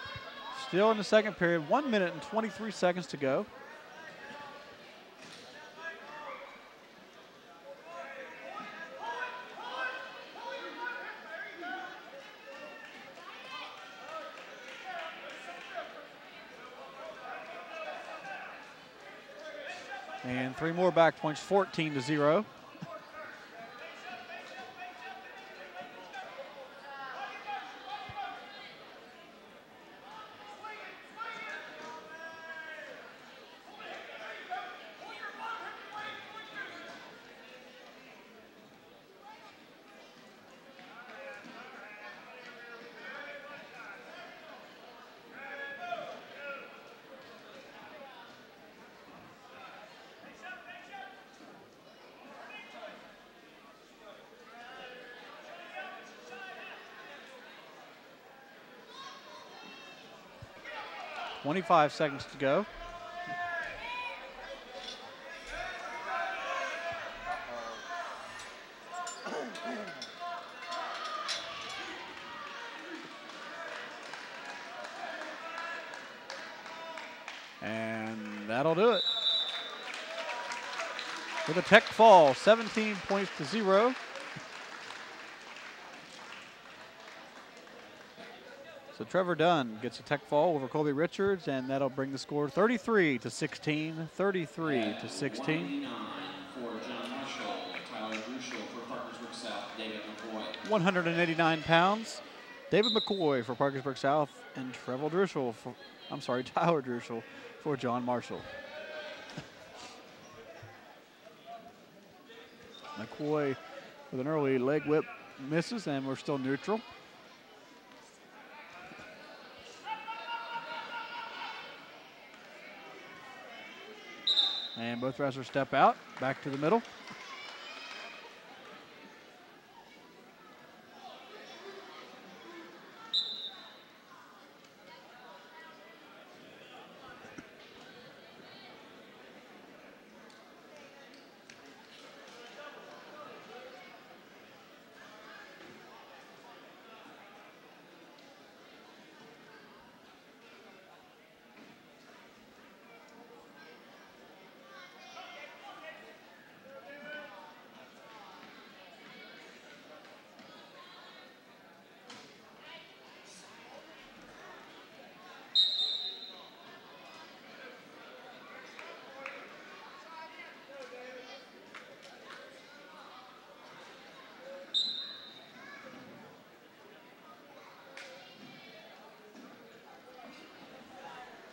Still in the second period, 1 minute and 23 seconds to go. And 3 more back points, 14-0. .25 seconds to go. And that'll do it. With a tech fall, 17 points to 0. So Trevor Dunn gets a tech fall over Colby Richards, and that'll bring the score 33-16, 33-16. For John Marshall, Tyler Druschel for Parkersburg South, David McCoy. 189 pounds. David McCoy for Parkersburg South, and Tyler Druschel for John Marshall. McCoy with an early leg whip misses, and we're still neutral. And both wrestlers step out, back to the middle.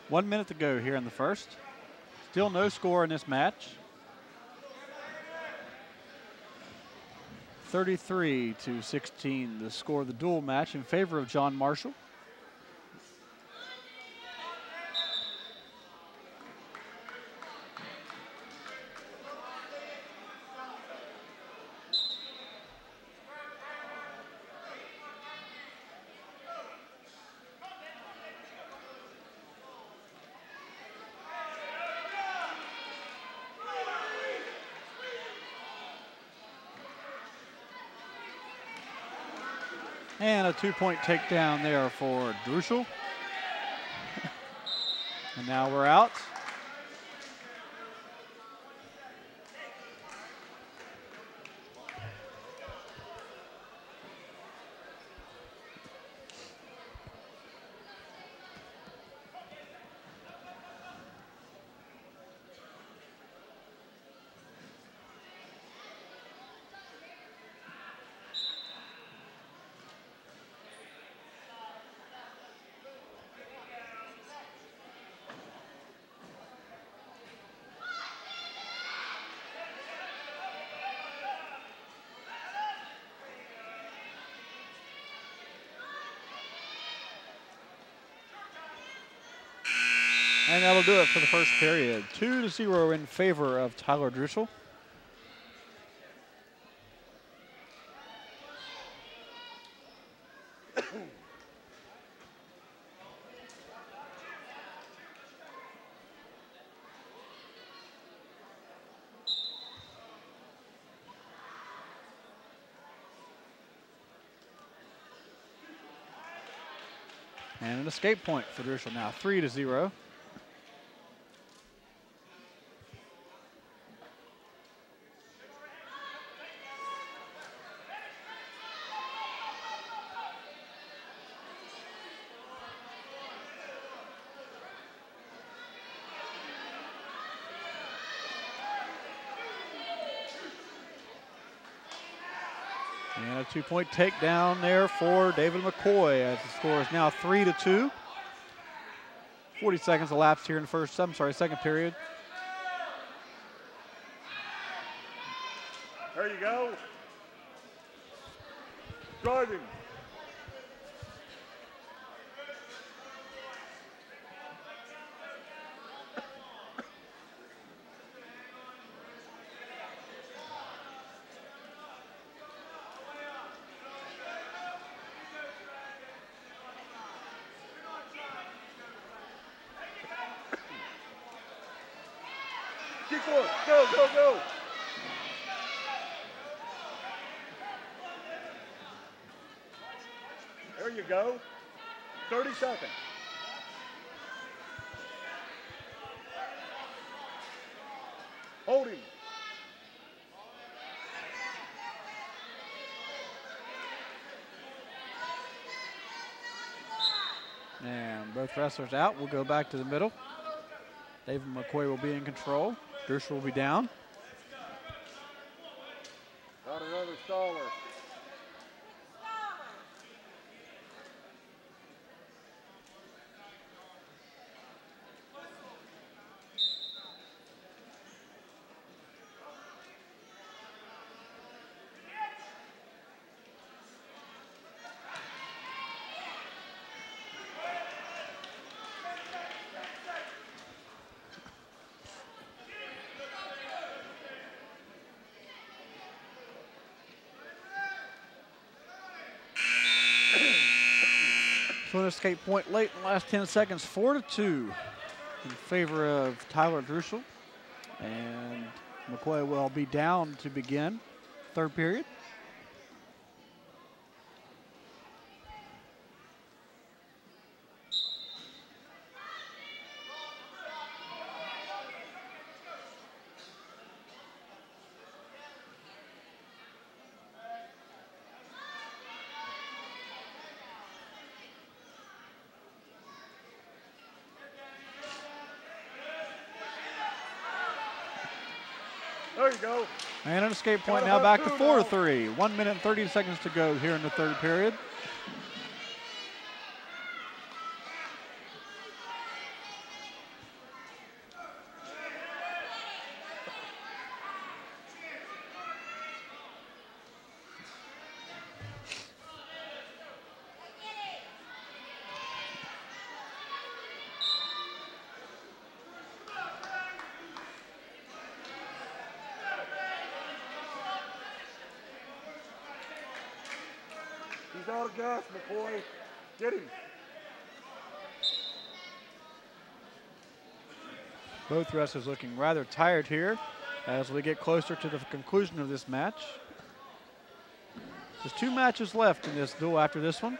One minute to go here in the first. Still no score in this match. 33-16, the score of the dual match in favor of John Marshall. And a 2-point takedown there for Druschel. And now we're out. And that'll do it for the first period. 2-0 in favor of Tyler Druschel. And an escape point for Druschel now, 3-0. And a 2-point takedown there for David McCoy as the score is now 3-2. 40 seconds elapsed here in the second period. There you go. Driving. Keep going. Go, go, go. There you go. 30 seconds. Hold him. And both wrestlers out. We'll go back to the middle. David McCoy will be in control. Gersher will be down. Got another staller. So an escape point late in the last 10 seconds, 4-2 in favor of Tyler Druschel. And McCoy will be down to begin third period. There you go. And an escape point now back to 4-3. 1 minute and 30 seconds to go here in the third period. He's out of gas, McCoy. Get him. Both wrestlers looking rather tired here as we get closer to the conclusion of this match. There's 2 matches left in this duel after this one.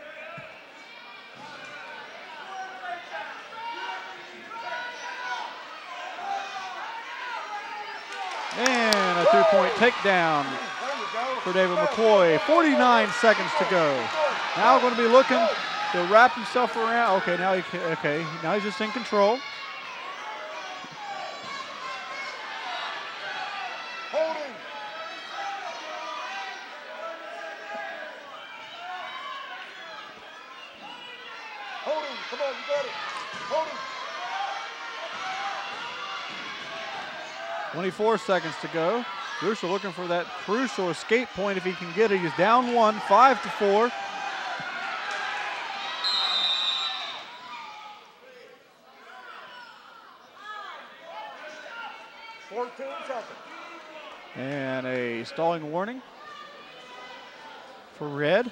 And a 2-point takedown for David McCoy. 49 seconds to go. Now going to be looking to wrap himself around. Okay, now he's just in control. Hold him. Hold him. Come on, you got it. Hold him. 24 seconds to go. Druschel looking for that crucial escape point if he can get it. He's down 1, 5-4. And a stalling warning for red,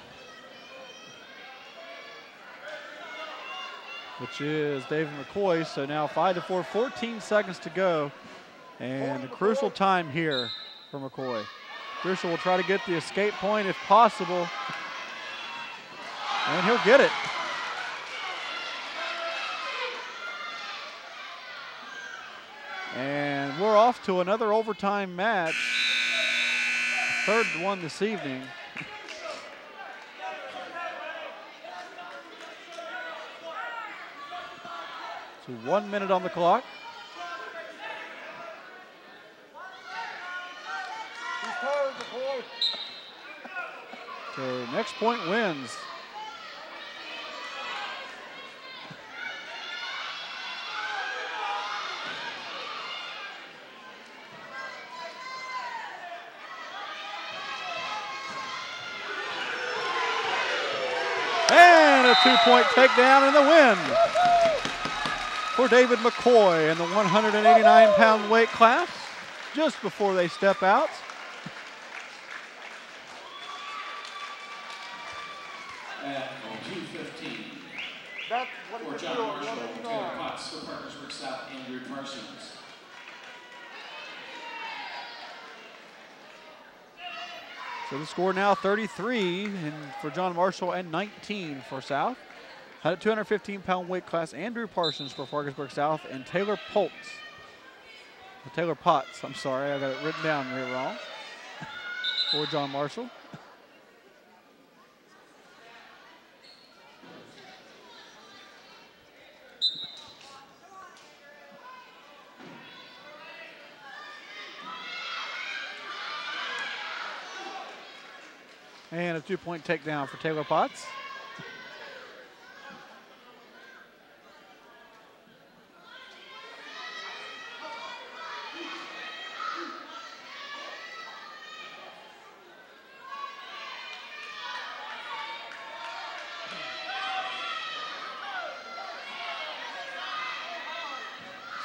which is David McCoy. So now 5-4, 14 seconds to go. And a crucial time here for McCoy. Druschel will try to get the escape point if possible. And he'll get it. And we're off to another overtime match. Third one this evening. So 1 minute on the clock. He's tired, McCoy. So next point wins. And a 2-point takedown in the win for David McCoy in the 189-pound weight class just before they step out. At 2:15. That's what For he John do. Marshall, Taylor Potts for Parkersburg South, Andrew Parsons. So the score now 33 for John Marshall and 19 for South. At 215-pound weight class, Andrew Parsons for Parkersburg South and Taylor Potts, I'm sorry, I got it written down here wrong, for John Marshall. And a 2-point takedown for Taylor Potts.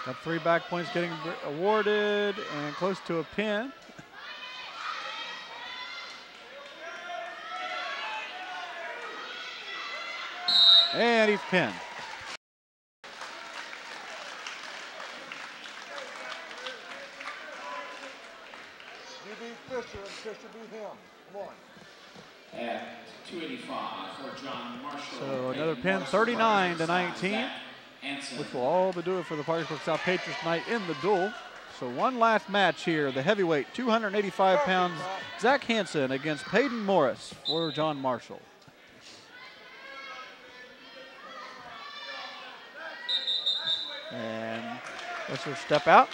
Got 3 back points getting awarded and close to a pin. And he's pinned. You beat Fisher and Fisher beat him. Come on. At 285 for John Marshall. So another pin, 39-19, which will all but do it for the Parkersburg South Patriots tonight in the duel. So one last match here, the heavyweight, 285 pounds, Zach Hansen against Peyton Morris for John Marshall. And wrestler step out.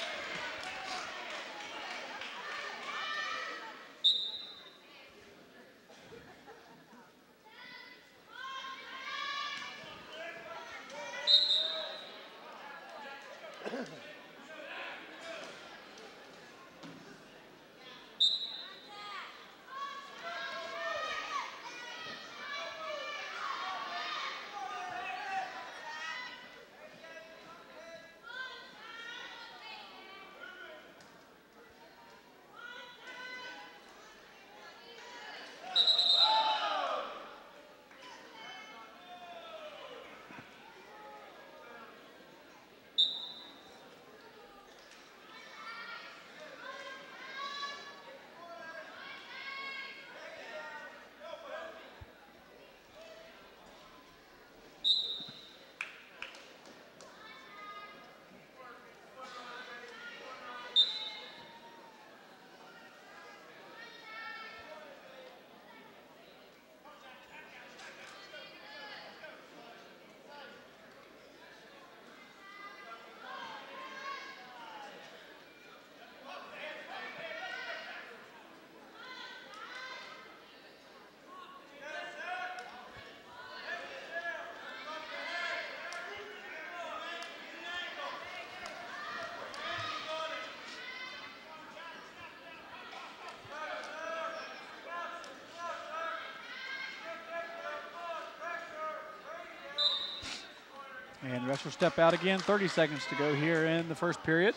And wrestler step out again, 30 seconds to go here in the first period.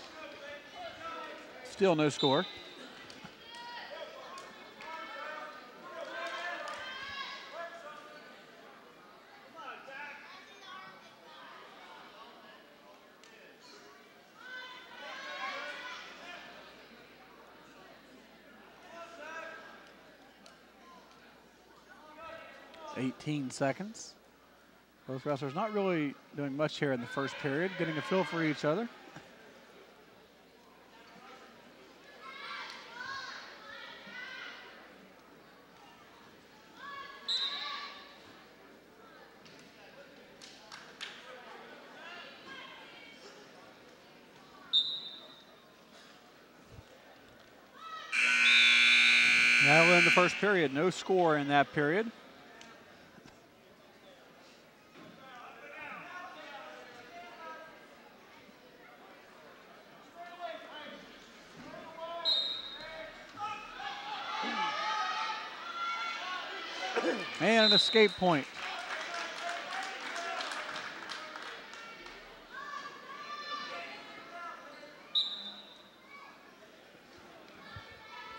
Still no score. .18 seconds. Both wrestlers not really doing much here in the first period, getting a feel for each other. Now in the first period. No score in that period. And an escape point.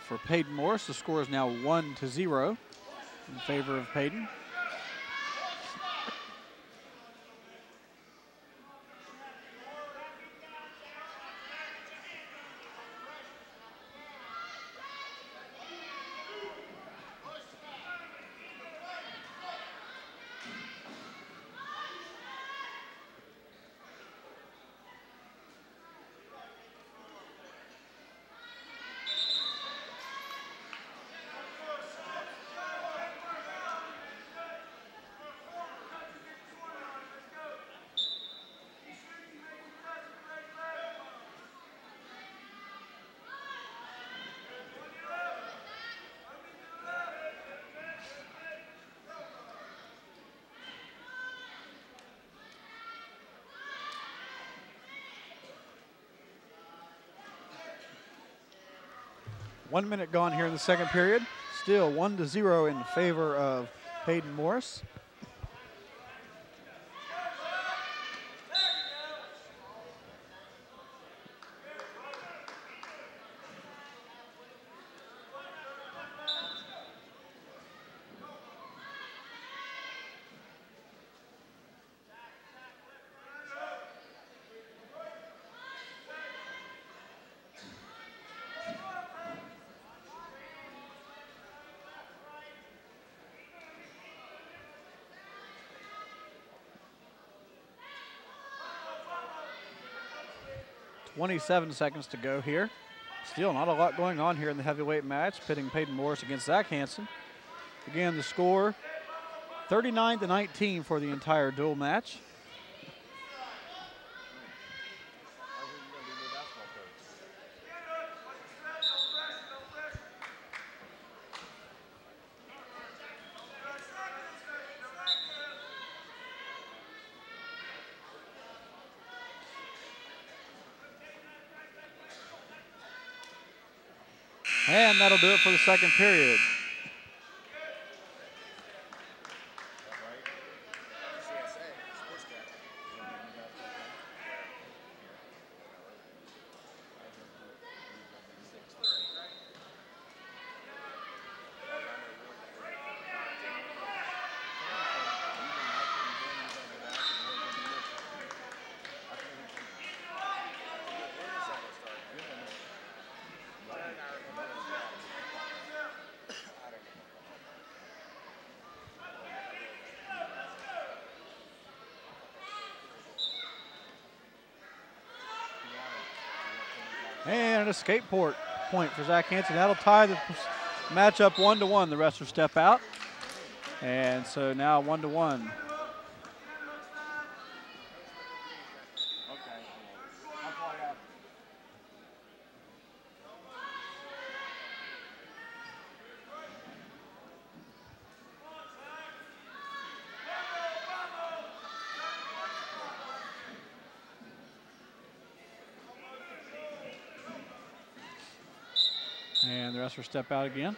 For Peyton Morris, the score is now 1-0 in favor of Peyton. One minute gone here in the second period. Still 1-0 in favor of Peyton Morris. .27 seconds to go here. Still not a lot going on here in the heavyweight match, pitting Peyton Morris against Zach Hansen. Again, the score 39-19 for the entire dual match. And that'll do it for the second period. And an escape point for Zach Hansen. That'll tie the matchup 1-1. The rest will step out. And so now 1-1. And the rest will step out again.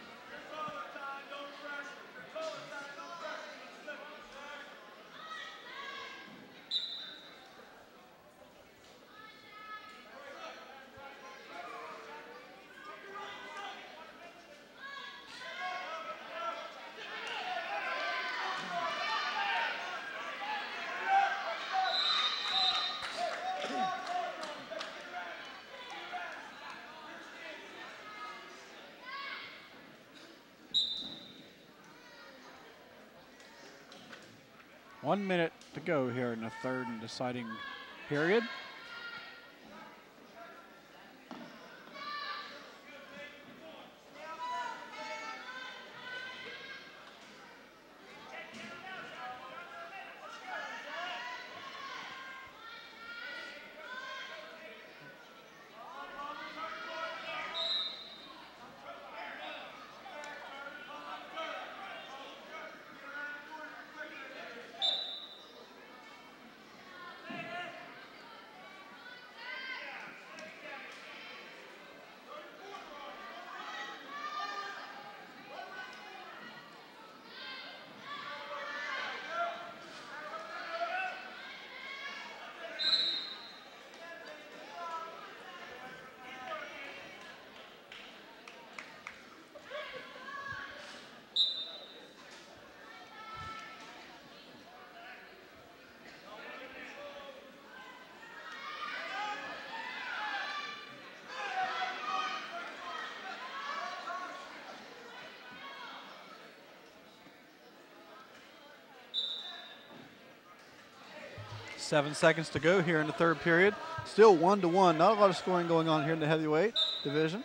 One minute to go here in the third and deciding period. 7 seconds to go here in the third period. Still 1-1. Not a lot of scoring going on here in the heavyweight division.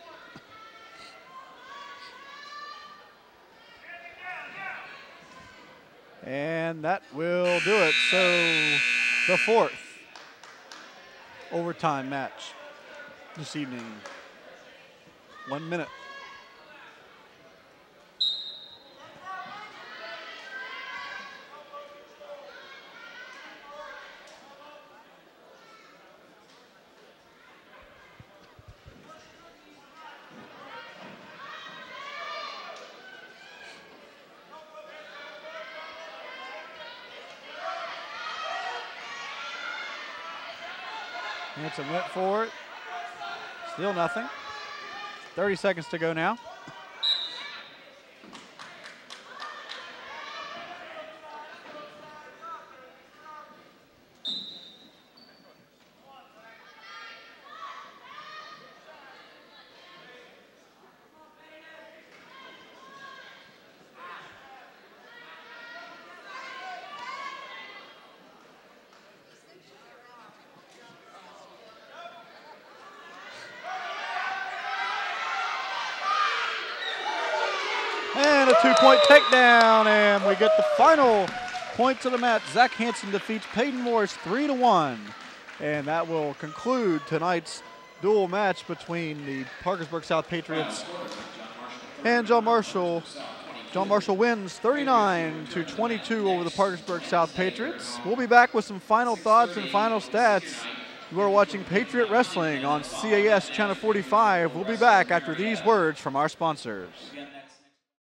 And that will do it. So the fourth overtime match this evening. 1 minute. Hanson went for it. Still nothing. 30 seconds to go now. And a 2-point takedown, and we get the final points of the match. Zach Hanson defeats Peyton Morris 3-1. And that will conclude tonight's dual match between the Parkersburg South Patriots and John Marshall. John Marshall wins 39-22 over the Parkersburg South Patriots. We'll be back with some final thoughts and final stats. You are watching Patriot Wrestling on CAS Channel 45. We'll be back after these words from our sponsors.